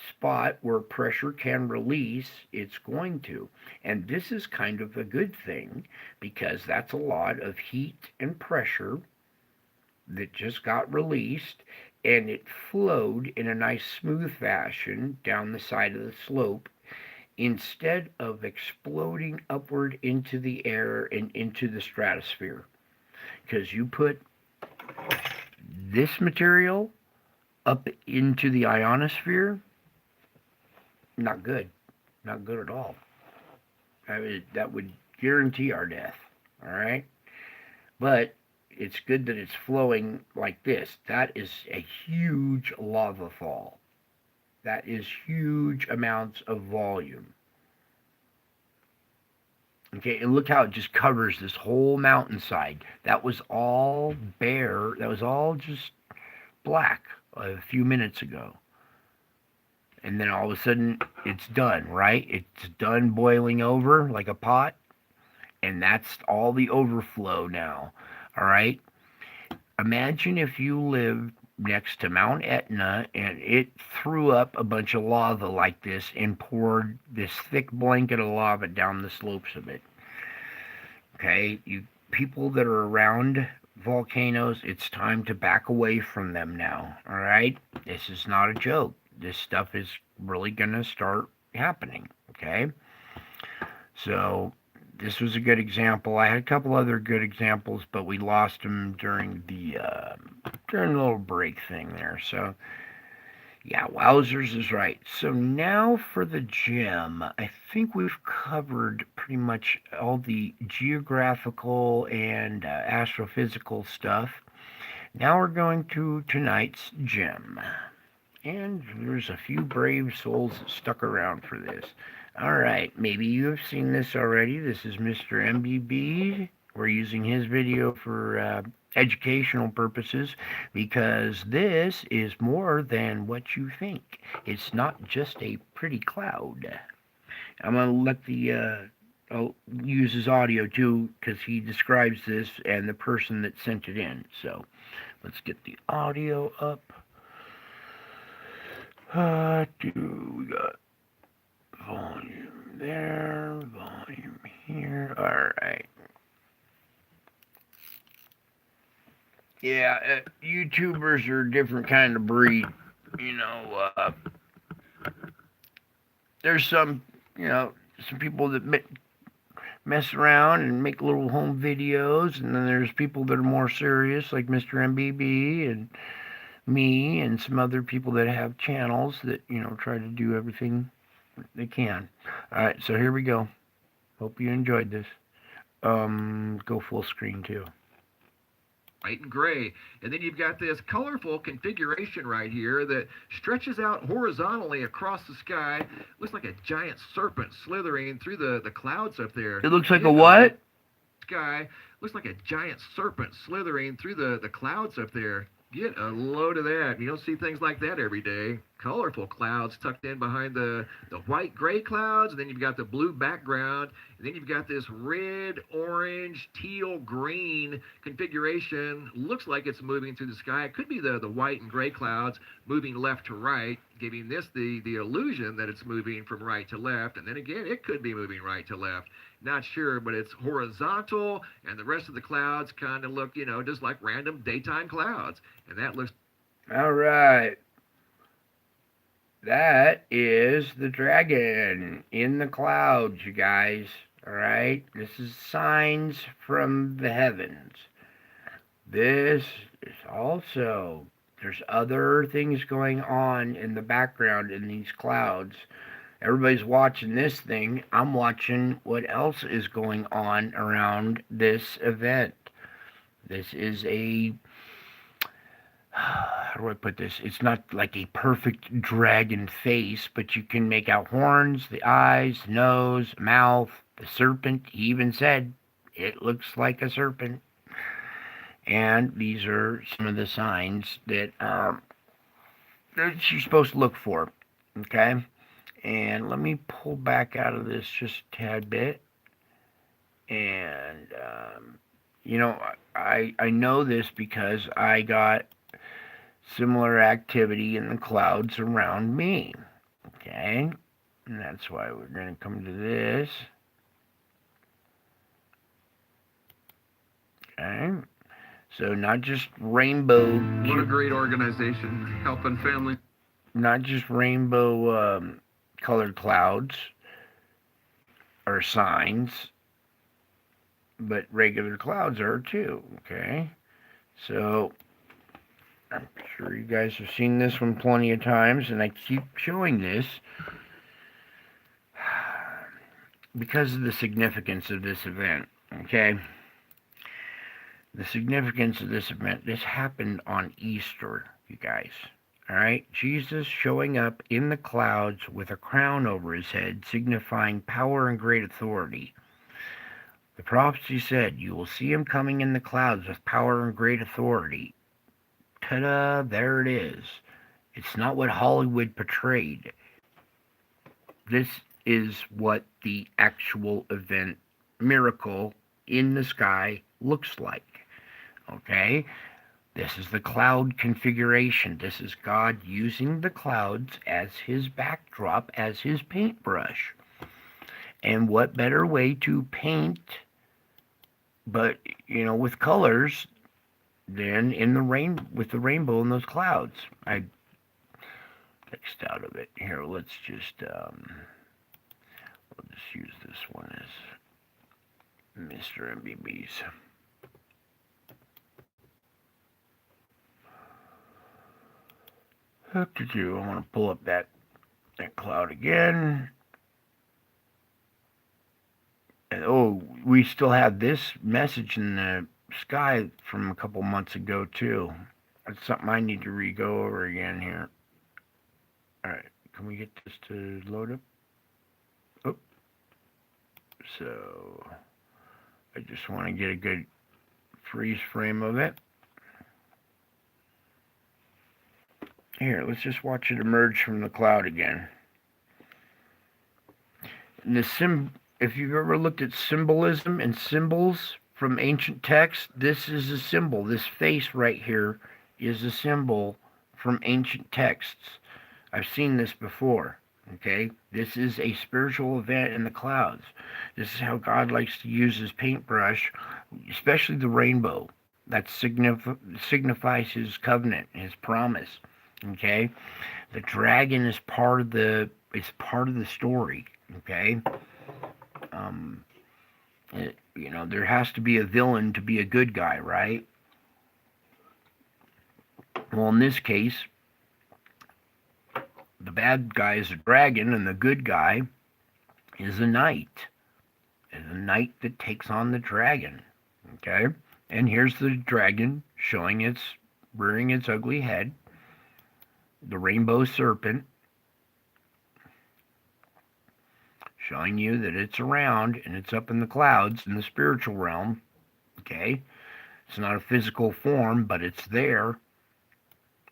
spot where pressure can release, it's going to. And this is kind of a good thing because that's a lot of heat and pressure that just got released and it flowed in a nice smooth fashion down the side of the slope instead of exploding upward into the air and into the stratosphere. Because you put this material up into the ionosphere, not good. Not good at all. That would guarantee our death. All right? But it's good that it's flowing like this. That is a huge lava fall. That is huge amounts of volume. Okay, and look how it just covers this whole mountainside. That was all bare. That was all just black a few minutes ago. And then all of a sudden, it's done, right? It's done boiling over like a pot. And that's all the overflow now, all right? Imagine if you lived next to Mount Etna and it threw up a bunch of lava like this and poured this thick blanket of lava down the slopes of it. Okay? You people that are around volcanoes, it's time to back away from them now, all right? This is not a joke. This stuff is really going to start happening, okay? So this was a good example. I had a couple other good examples, but we lost them during the little break thing there. So, yeah, wowzers is right. So now for the gem. I think we've covered pretty much all the geographical and astrophysical stuff. Now we're going to tonight's gem. And there's a few brave souls that stuck around for this. All right, maybe you have seen this already. This is Mr. MBB. We're using his video for educational purposes because this is more than what you think. It's not just a pretty cloud. I'm going to let the I'll use his audio too because he describes this and the person that sent it in. So let's get the audio up. We got volume there, volume here. All right. Yeah, YouTubers are a different kind of breed. You know, there's some people that mess around and make little home videos, and then there's people that are more serious, like Mr. MBB, and me and some other people that have channels that, try to do everything they can. All right, so here we go. Hope you enjoyed this. Go full screen too. White and gray. And then you've got this colorful configuration right here that stretches out horizontally across the sky. Looks like a giant serpent slithering through the clouds up there. It looks like a Get what? sky. Looks like a giant serpent slithering through the clouds up there. Get a load of that. You don't see things like that every day. Colorful clouds tucked in behind the white gray clouds, and then you've got the blue background, and then you've got this red, orange, teal, green configuration. Looks like it's moving through the sky. It could be the white and gray clouds moving left to right, giving this the illusion that it's moving from right to left, and then again, it could be moving right to left. Not sure, but it's horizontal, and the rest of the clouds kind of look, just like random daytime clouds. And that looks. All right. That is the dragon in the clouds, you guys. All right. This is signs from the heavens. This is also, there's other things going on in the background in these clouds. Everybody's watching this thing. I'm watching what else is going on around this event. This is a, how do I put this? It's not like a perfect dragon face, but you can make out horns, the eyes, nose, mouth, the serpent. He even said it looks like a serpent. And these are some of the signs that you're supposed to look for. Okay? And let me pull back out of this just a tad bit. And, I know this because I got similar activity in the clouds around me. Okay? And that's why we're going to come to this. Okay? So not just rainbow. What a great organization, helping families. Not just rainbow colored clouds or signs, but regular clouds are too. Okay? So I'm sure you guys have seen this one plenty of times, and I keep showing this because of the significance of this event. Okay? The significance of this event, this happened on Easter, you guys. All right? Jesus showing up in the clouds with a crown over his head, signifying power and great authority. The prophecy said, "You will see him coming in the clouds with power and great authority." Ta-da, there it is. It's not what Hollywood portrayed. This is what the actual event, miracle in the sky looks like. Okay? This is the cloud configuration. This is God using the clouds as his backdrop, as his paintbrush. And what better way to paint, but, with colors than in the rain, with the rainbow in those clouds. I text out of it. Here, let's just, we'll just use this one as Mr. MBB's. What to do? I want to pull up that cloud again. And, oh, we still have this message in the sky from a couple months ago too. That's something I need to re-go over again here. Alright, can we get this to load up? Oh. So, I just want to get a good freeze frame of it. Here, let's just watch it emerge from the cloud again. And if you've ever looked at symbolism and symbols from ancient texts, this is a symbol. This face right here is a symbol from ancient texts. I've seen this before. Okay? This is a spiritual event in the clouds. This is how God likes to use his paintbrush, especially the rainbow. That signifies his covenant, his promise. Okay? The dragon is part of the story. Okay? There has to be a villain to be a good guy, right? Well, in this case, the bad guy is a dragon, and the good guy is a knight. Is a knight that takes on the dragon. Okay? And here's the dragon showing its, rearing its ugly head, the rainbow serpent, showing you that it's around and it's up in the clouds in the spiritual realm. Okay? It's not a physical form, but it's there.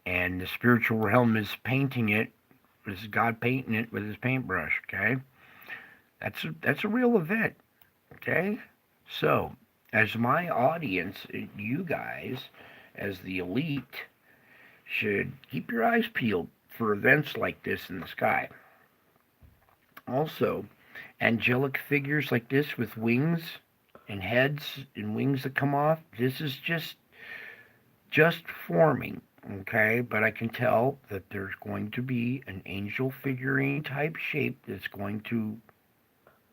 And the spiritual realm is painting it. This is God painting it with his paintbrush. Okay? That's a real event. Okay? So, as my audience, you guys, as the elite, should keep your eyes peeled for events like this in the sky. Also, angelic figures like this with wings and heads and wings that come off, this is just forming, okay? But I can tell that there's going to be an angel figurine type shape that's going to,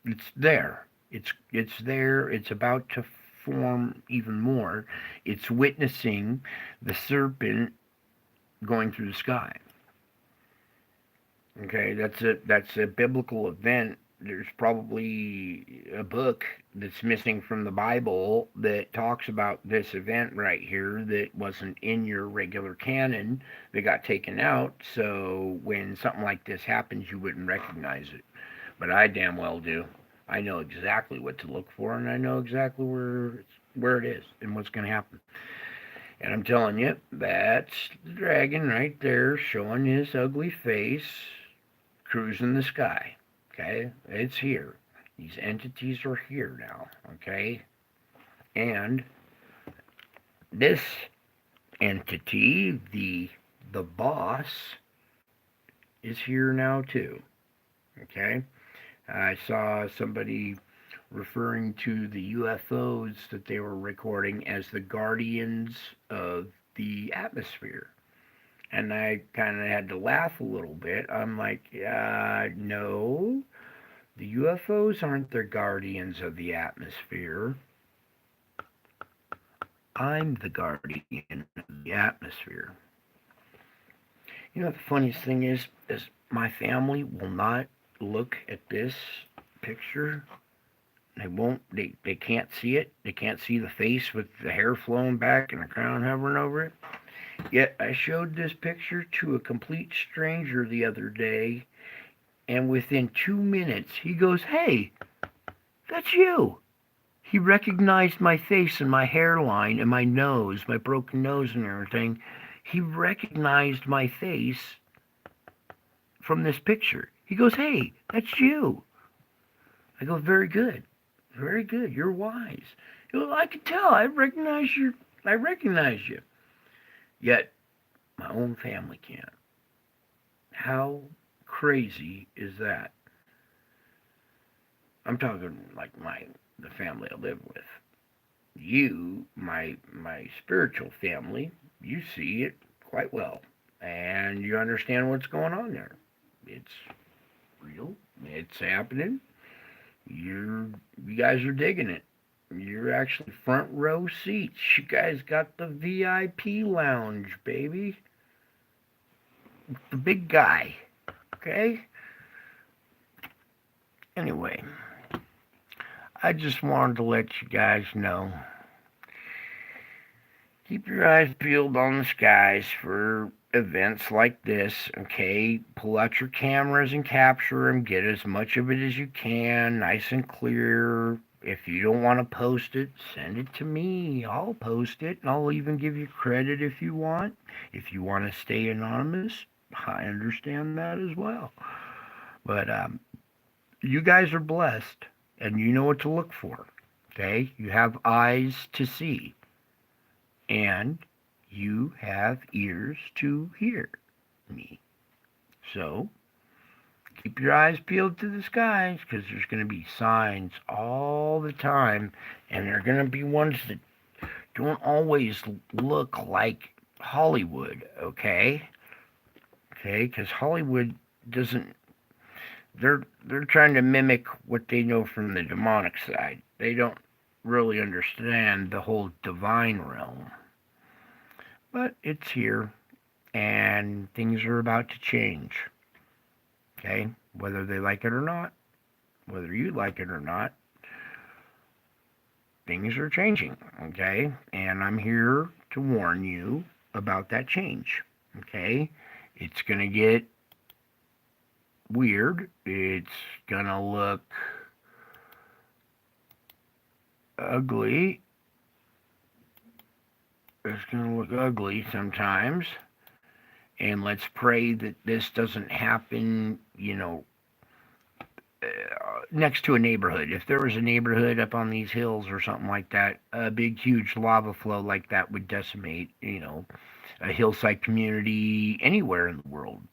it's there. It's there. It's about to form even more. It's witnessing the serpent going through the sky. Okay, that's a biblical event. There's probably a book that's missing from the Bible that talks about this event right here that wasn't in your regular canon, that got taken out. So when something like this happens, you wouldn't recognize it. But I damn well do. I know exactly what to look for, and I know exactly where it is and what's going to happen. And I'm telling you, that's the dragon right there showing his ugly face, cruising the sky. Okay? It's here. These entities are here now. Okay? And this entity, the boss, is here now too. Okay? I saw somebody referring to the UFOs that they were recording as the guardians of the atmosphere. And I kind of had to laugh a little bit. I'm like, no, the UFOs aren't the guardians of the atmosphere. I'm the guardian of the atmosphere. You know, the funniest thing is my family will not look at this picture. They can't see it. They can't see the face with the hair flowing back and the crown hovering over it. Yet I showed this picture to a complete stranger the other day, and within 2 minutes he goes, "Hey, that's you." He recognized my face and my hairline and my nose, my broken nose and everything. He recognized my face from this picture. He goes, "Hey, that's you." I go, "Very good. Very good. You're wise." He goes, "I can tell. I recognize you." Yet my own family can't. How crazy is that? I'm talking like the family I live with. You, my spiritual family, you see it quite well, and you understand what's going on there. It's real. It's happening. You guys are digging it. You're actually front row seats. You guys got the VIP lounge, baby. The big guy. Okay? Anyway, I just wanted to let you guys know. Keep your eyes peeled on the skies for events like this, okay? Pull out your cameras and capture them. Get as much of it as you can, nice and clear. If you don't want to post it, send it to me. I'll post it, and I'll even give you credit if you want. If you want to stay anonymous, I understand that as well. But you guys are blessed, and you know what to look for, okay? You have eyes to see, and you have ears to hear me. So, keep your eyes peeled to the skies, because there's going to be signs all the time, and they're going to be ones that don't always look like Hollywood, okay? Okay, because Hollywood doesn't, they're trying to mimic what they know from the demonic side. They don't really understand the whole divine realm. But it's here, and things are about to change. Okay? Whether they like it or not, whether you like it or not, things are changing. Okay? And I'm here to warn you about that change. Okay? It's going to get weird. It's going to look ugly. It's going to look ugly sometimes. And let's pray that this doesn't happen, next to a neighborhood. If there was a neighborhood up on these hills or something like that, a big, huge lava flow like that would decimate, a hillside community anywhere in the world.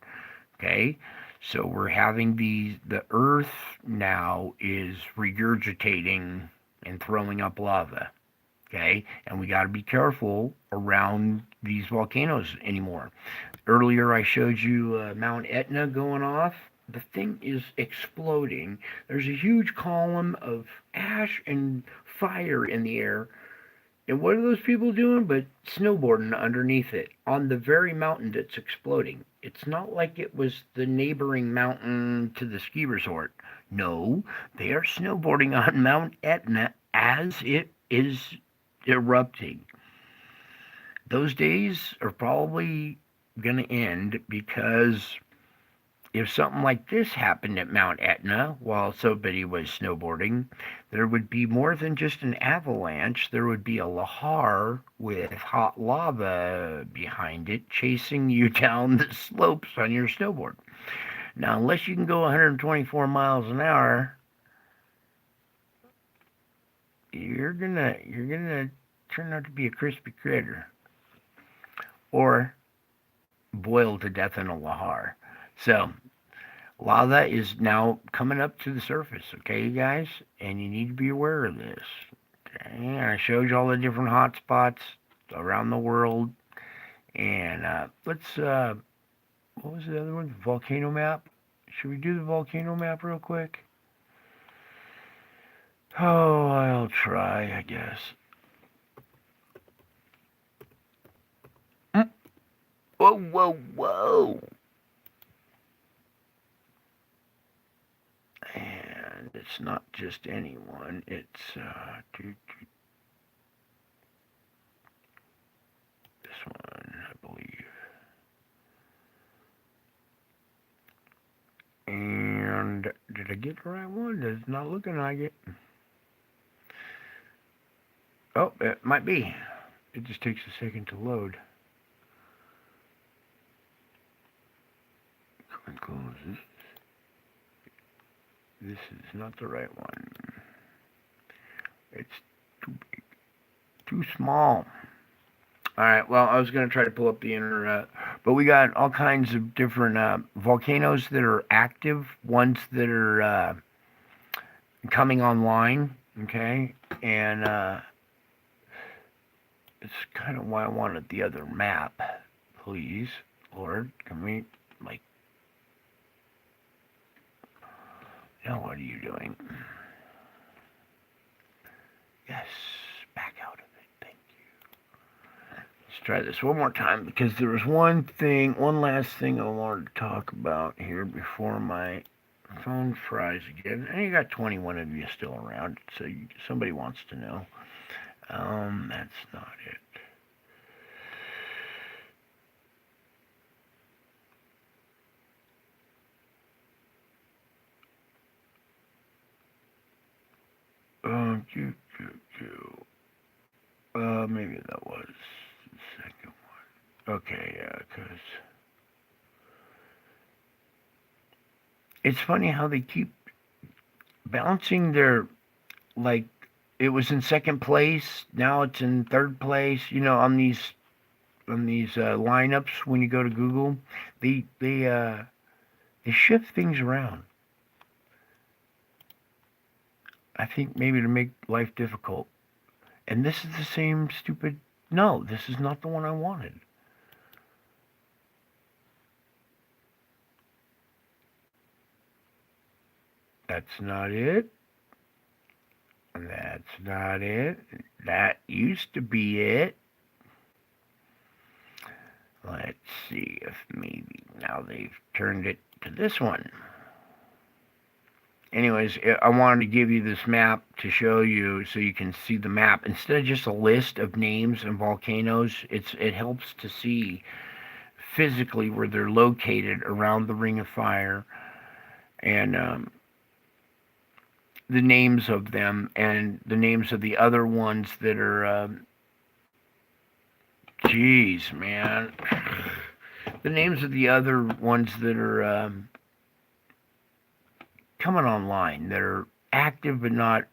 Okay? So we're having the earth now is regurgitating and throwing up lava. Okay? And we got to be careful around these volcanoes anymore. Earlier, I showed you Mount Etna going off. The thing is exploding. There's a huge column of ash and fire in the air. And what are those people doing but snowboarding underneath it on the very mountain that's exploding? It's not like it was the neighboring mountain to the ski resort. No, they are snowboarding on Mount Etna as it is erupting. Those days are probably going to end, because if something like this happened at Mount Etna while somebody was snowboarding, there would be more than just an avalanche. There would be a lahar with hot lava behind it chasing you down the slopes on your snowboard. Now, unless you can go 124 miles an hour, you're gonna turn out to be a crispy critter, or boiled to death in a lahar. So, lava is now coming up to the surface, okay, you guys? And you need to be aware of this. Okay? I showed you all the different hot spots around the world. And let's, what was the other one? The volcano map? Should we do the volcano map real quick? Oh, I'll try, I guess. Whoa, whoa, whoa. And it's not just anyone, it's this one, I believe. And did I get the right one? It's not looking like it. Oh, it might be. It just takes a second to load. Close this. This is not the right one. It's too big. Too small. Alright, well, I was going to try to pull up the internet. But we got all kinds of different volcanoes that are active, ones that are coming online, okay? And it's kind of why I wanted the other map. Please, Lord, can we, like... Now what are you doing? Yes, back out of it. Thank you. Let's try this one more time, because there was one last thing I wanted to talk about here before my phone fries again. And you got 21 of you still around, so somebody wants to know. That's not it. Maybe that was the second one. Okay, yeah, because it's funny how they keep bouncing their, like, it was in second place, now it's in third place, on these lineups when you go to Google. They shift things around. I think maybe to make life difficult. And this is the same stupid... No, this is not the one I wanted. That's not it. That's not it. That used to be it. Let's see if maybe now they've turned it to this one. Anyways, I wanted to give you this map to show you so you can see the map. Instead of just a list of names and volcanoes, it helps to see physically where they're located around the Ring of Fire, and the names of them and the names of the other ones that are geez, man. The names of the other ones that are coming online, that are active but not.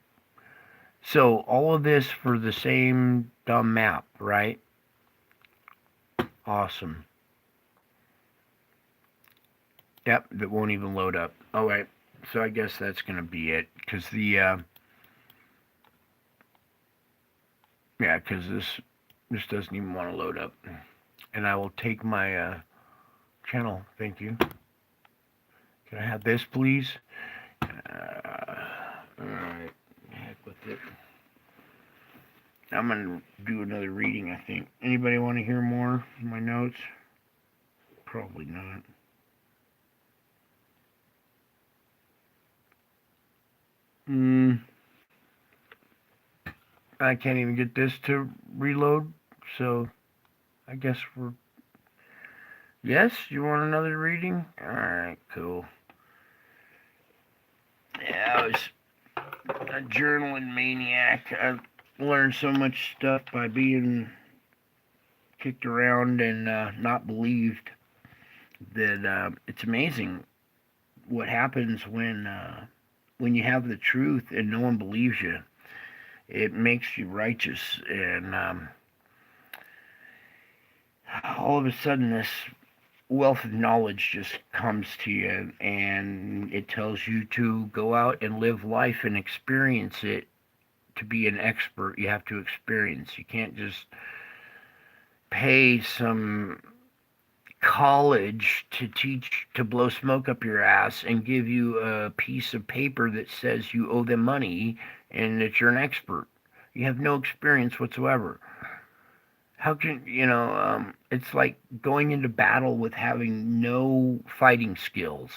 So all of this for the same dumb map, right? Awesome. Yep, that won't even load up. All right, so I guess that's going to be it. Because the, yeah, because this doesn't even want to load up. And I will take my channel. Thank you. Can I have this, please? Alright, heck with it. I'm going to do another reading, I think. Anybody want to hear more of my notes? Probably not. I can't even get this to reload, so I guess we're... Yes? You want another reading? Alright, cool. Yeah, I was a journaling maniac. I learned so much stuff by being kicked around and not believed that it's amazing what happens when you have the truth and no one believes you. It makes you righteous, and all of a sudden this wealth of knowledge just comes to you, and it tells you to go out and live life and experience it. To be an expert, you have to experience. You can't just pay some college to teach, to blow smoke up your ass and give you a piece of paper that says you owe them money and that you're an expert. You have no experience whatsoever. How can, it's like going into battle with having no fighting skills.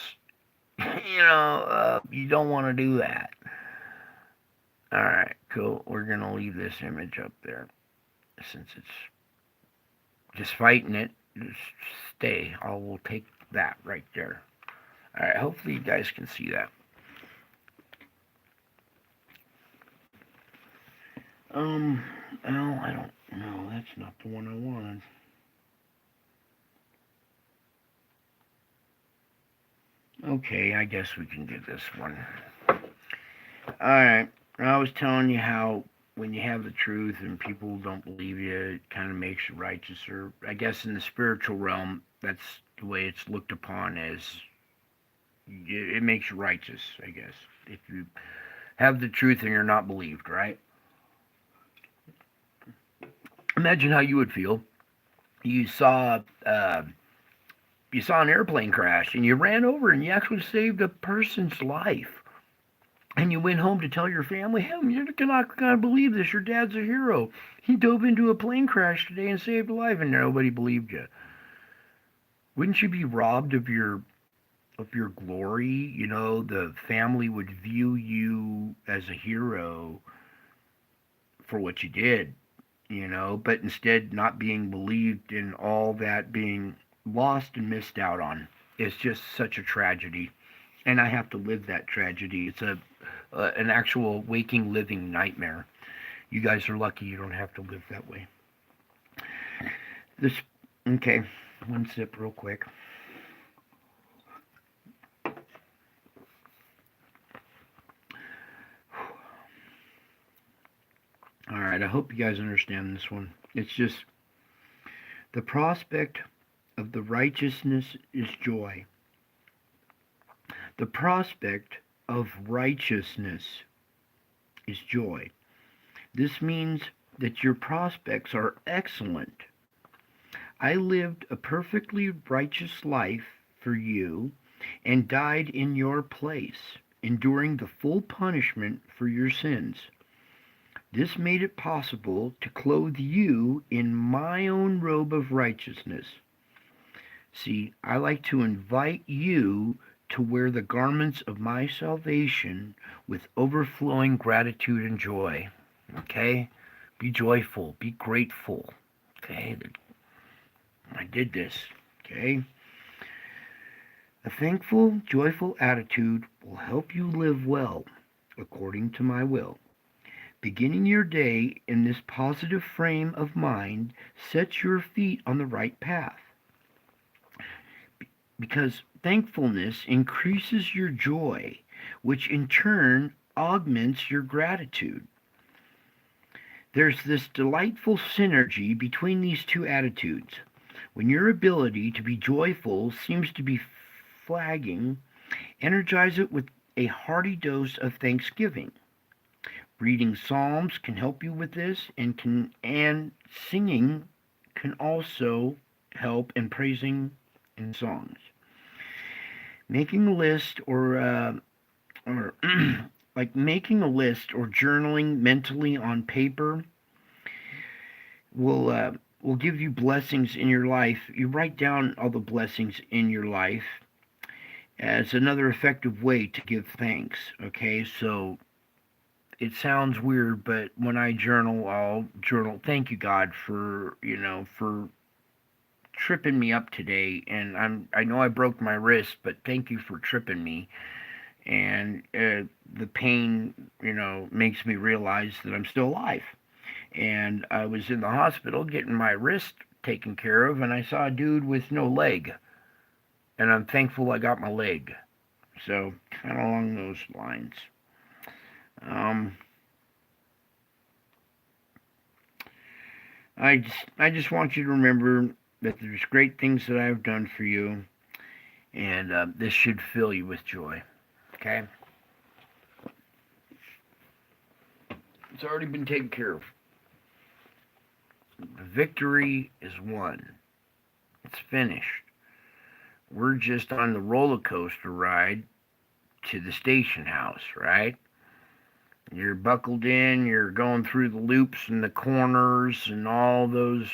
You don't want to do that. Alright, cool. We're going to leave this image up there. Since it's just fighting it, just stay. I will take that right there. Alright, hopefully you guys can see that. Well, I don't know. That's not the one I wanted. Okay, I guess we can do this one. Alright, I was telling you how when you have the truth and people don't believe you, it kind of makes you righteous. Or I guess in the spiritual realm, that's the way it's looked upon, as it makes you righteous, I guess. If you have the truth and you're not believed, right? Imagine how you would feel. You saw an airplane crash and you ran over and you actually saved a person's life. And you went home to tell your family, hey, you're not going to believe this. Your dad's a hero. He dove into a plane crash today and saved a life, and nobody believed you. Wouldn't you be robbed of your glory? The family would view you as a hero for what you did, but instead not being believed, and all that being lost and missed out on. It's just such a tragedy. And I have to live that tragedy. It's an actual waking, living nightmare. You guys are lucky you don't have to live that way. Okay, one sip real quick. Alright, I hope you guys understand this one. It's just, the prospect of the righteousness is joy. The prospect of righteousness is joy. This means that your prospects are excellent. I lived a perfectly righteous life for you and died in your place, enduring the full punishment for your sins. This made it possible to clothe you in my own robe of righteousness. See, I like to invite you to wear the garments of my salvation with overflowing gratitude and joy. Okay? Be joyful. Be grateful. Okay? I did this. Okay? A thankful, joyful attitude will help you live well according to my will. Beginning your day in this positive frame of mind sets your feet on the right path because thankfulness increases your joy, which in turn augments your gratitude. There's this delightful synergy between these two attitudes. When your ability to be joyful seems to be flagging, energize it with a hearty dose of thanksgiving. Reading psalms can help you with this, and singing can also help in praising in songs. Making a list or like making a list or journaling mentally on paper will give you blessings in your life. You write down all the blessings in your life as another effective way to give thanks. Okay, so it sounds weird, but when I journal, I'll journal, thank you God for, for tripping me up today, and I know I broke my wrist, but thank you for tripping me. And the pain, makes me realize that I'm still alive. And I was in the hospital getting my wrist taken care of, and I saw a dude with no leg, and I'm thankful I got my leg. So kind of along those lines. Um, I just want you to remember that there's great things that I've done for you, and this should fill you with joy. Okay? It's already been taken care of. The victory is won. It's finished. We're just on the roller coaster ride to the station house, right? You're buckled in, you're going through the loops and the corners and all those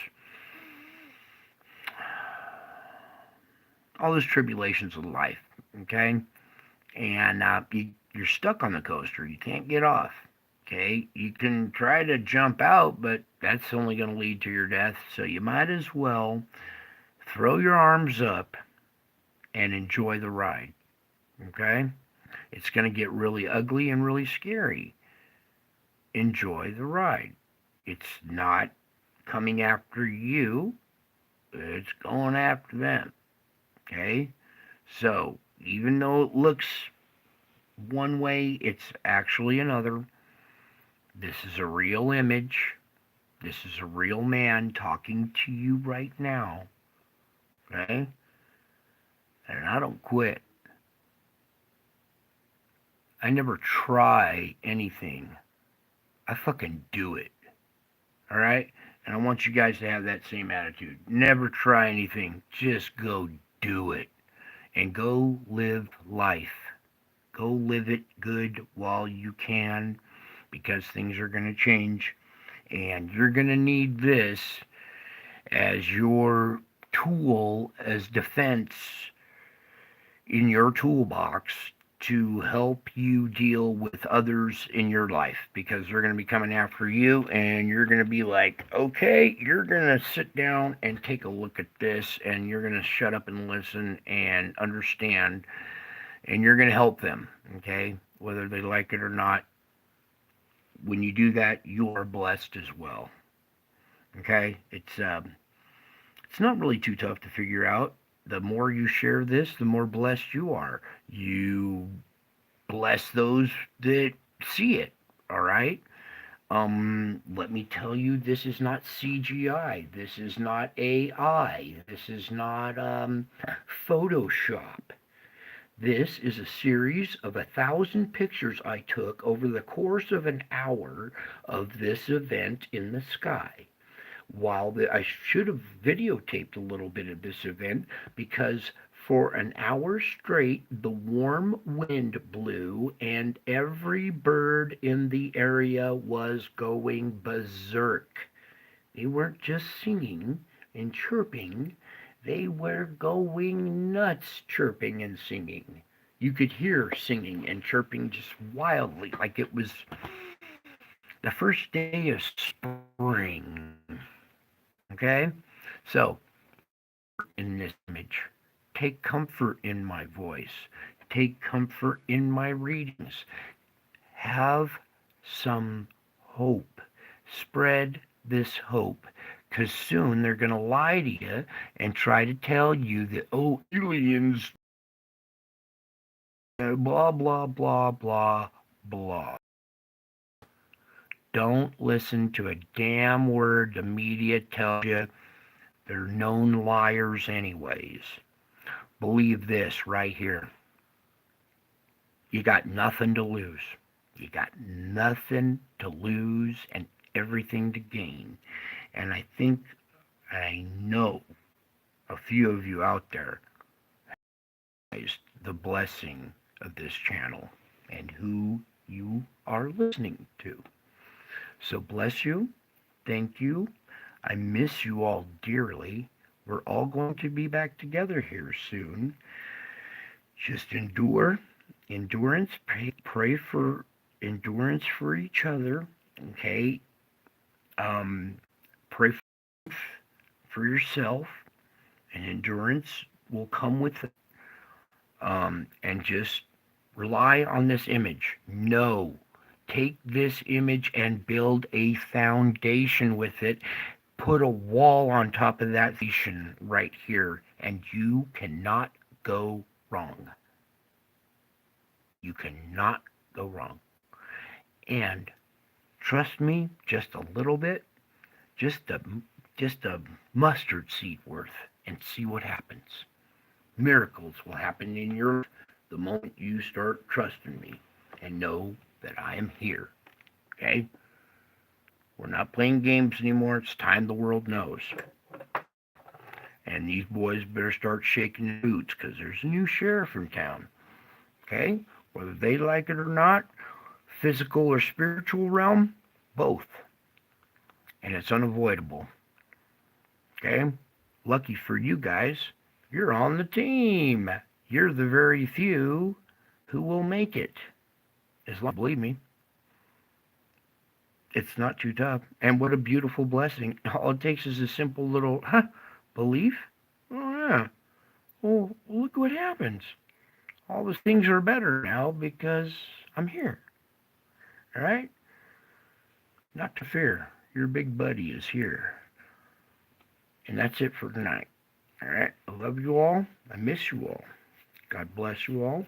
tribulations of life, okay? And you're stuck on the coaster. You can't get off, okay? You can try to jump out, but that's only going to lead to your death. So you might as well throw your arms up and enjoy the ride, okay? It's going to get really ugly and really scary. Enjoy the ride. It's not coming after you, it's going after them, okay? So even though it looks one way, it's actually another. This is a real image. This is a real man talking to you right now, okay? And I don't quit. I never try anything. I fucking do it. All right? And I want you guys to have that same attitude. Never try anything. Just go do it. And go live life. Go live it good while you can, because things are going to change. And you're going to need this as your tool, as defense in your toolbox to help you deal with others in your life, because they're going to be coming after you, and you're going to be like, okay, you're going to sit down and take a look at this, and you're going to shut up and listen and understand, and you're going to help them, okay, whether they like it or not. When you do that, you are blessed as well, okay? It's not really too tough to figure out. The more you share this, the more blessed you are. You bless those that see it, all right? Let me tell you, this is not CGI. This is not AI. This is not Photoshop. This is a series of 1,000 pictures I took over the course of an hour of this event in the sky. I should have videotaped a little bit of this event, because for an hour straight the warm wind blew and every bird in the area was going berserk. They weren't just singing and chirping, They were going nuts, chirping and singing. You could hear singing and chirping just wildly, like it was the first day of spring. Okay? So, in this image, take comfort in my voice, take comfort in my readings. Have some hope. Spread this hope. Because soon they're going to lie to you and try to tell you that, oh, aliens, blah, blah, blah, blah, blah. Don't listen to a damn word the media tells you. They're known liars, anyways. Believe this right here. You got nothing to lose. You got nothing to lose and everything to gain. And I know a few of you out there realize the blessing of this channel and who you are listening to. So bless you. Thank you. I miss you all dearly. We're all going to be back together here soon. Just endure. Endurance. Pray for endurance for each other. Okay? Pray for yourself. And endurance will come with it. And just rely on this image. No. Take this image and build a foundation with it. Put a wall on top of that foundation right here, and you cannot go wrong. You cannot go wrong. And trust me, just a little bit, just a mustard seed worth, and see what happens. Miracles will happen in your life the moment you start trusting me and know that I am here. Okay? We're not playing games anymore. It's time the world knows. And these boys better start shaking their boots because there's a new sheriff in town. Okay? Whether they like it or not, physical or spiritual realm, both. And it's unavoidable. Okay? Lucky for you guys, you're on the team. You're the very few who will make it. As long, believe me, it's not too tough. And what a beautiful blessing. All it takes is a simple little belief. Oh, yeah. Well, look what happens. All the things are better now because I'm here. All right? Not to fear. Your big buddy is here. And that's it for tonight. All right? I love you all. I miss you all. God bless you all.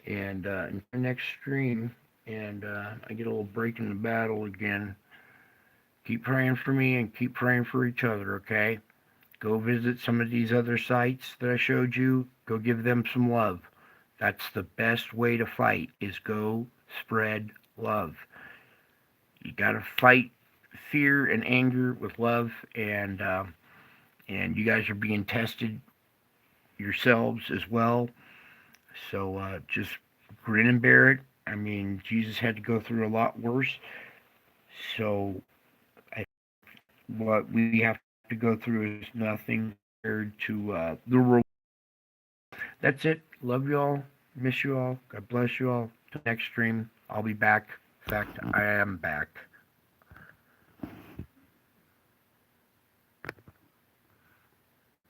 And in the next stream, and I get a little break in the battle again, keep praying for me and keep praying for each other, okay? Go visit some of these other sites that I showed you. Go give them some love. That's the best way to fight, is go spread love. You got to fight fear and anger with love, and you guys are being tested yourselves as well. So just grin and bear it. I mean, Jesus had to go through a lot worse. So what we have to go through is nothing compared to the world. That's it. Love you all. Miss you all. God bless you all. Till next stream, I'll be back. In fact, I am back.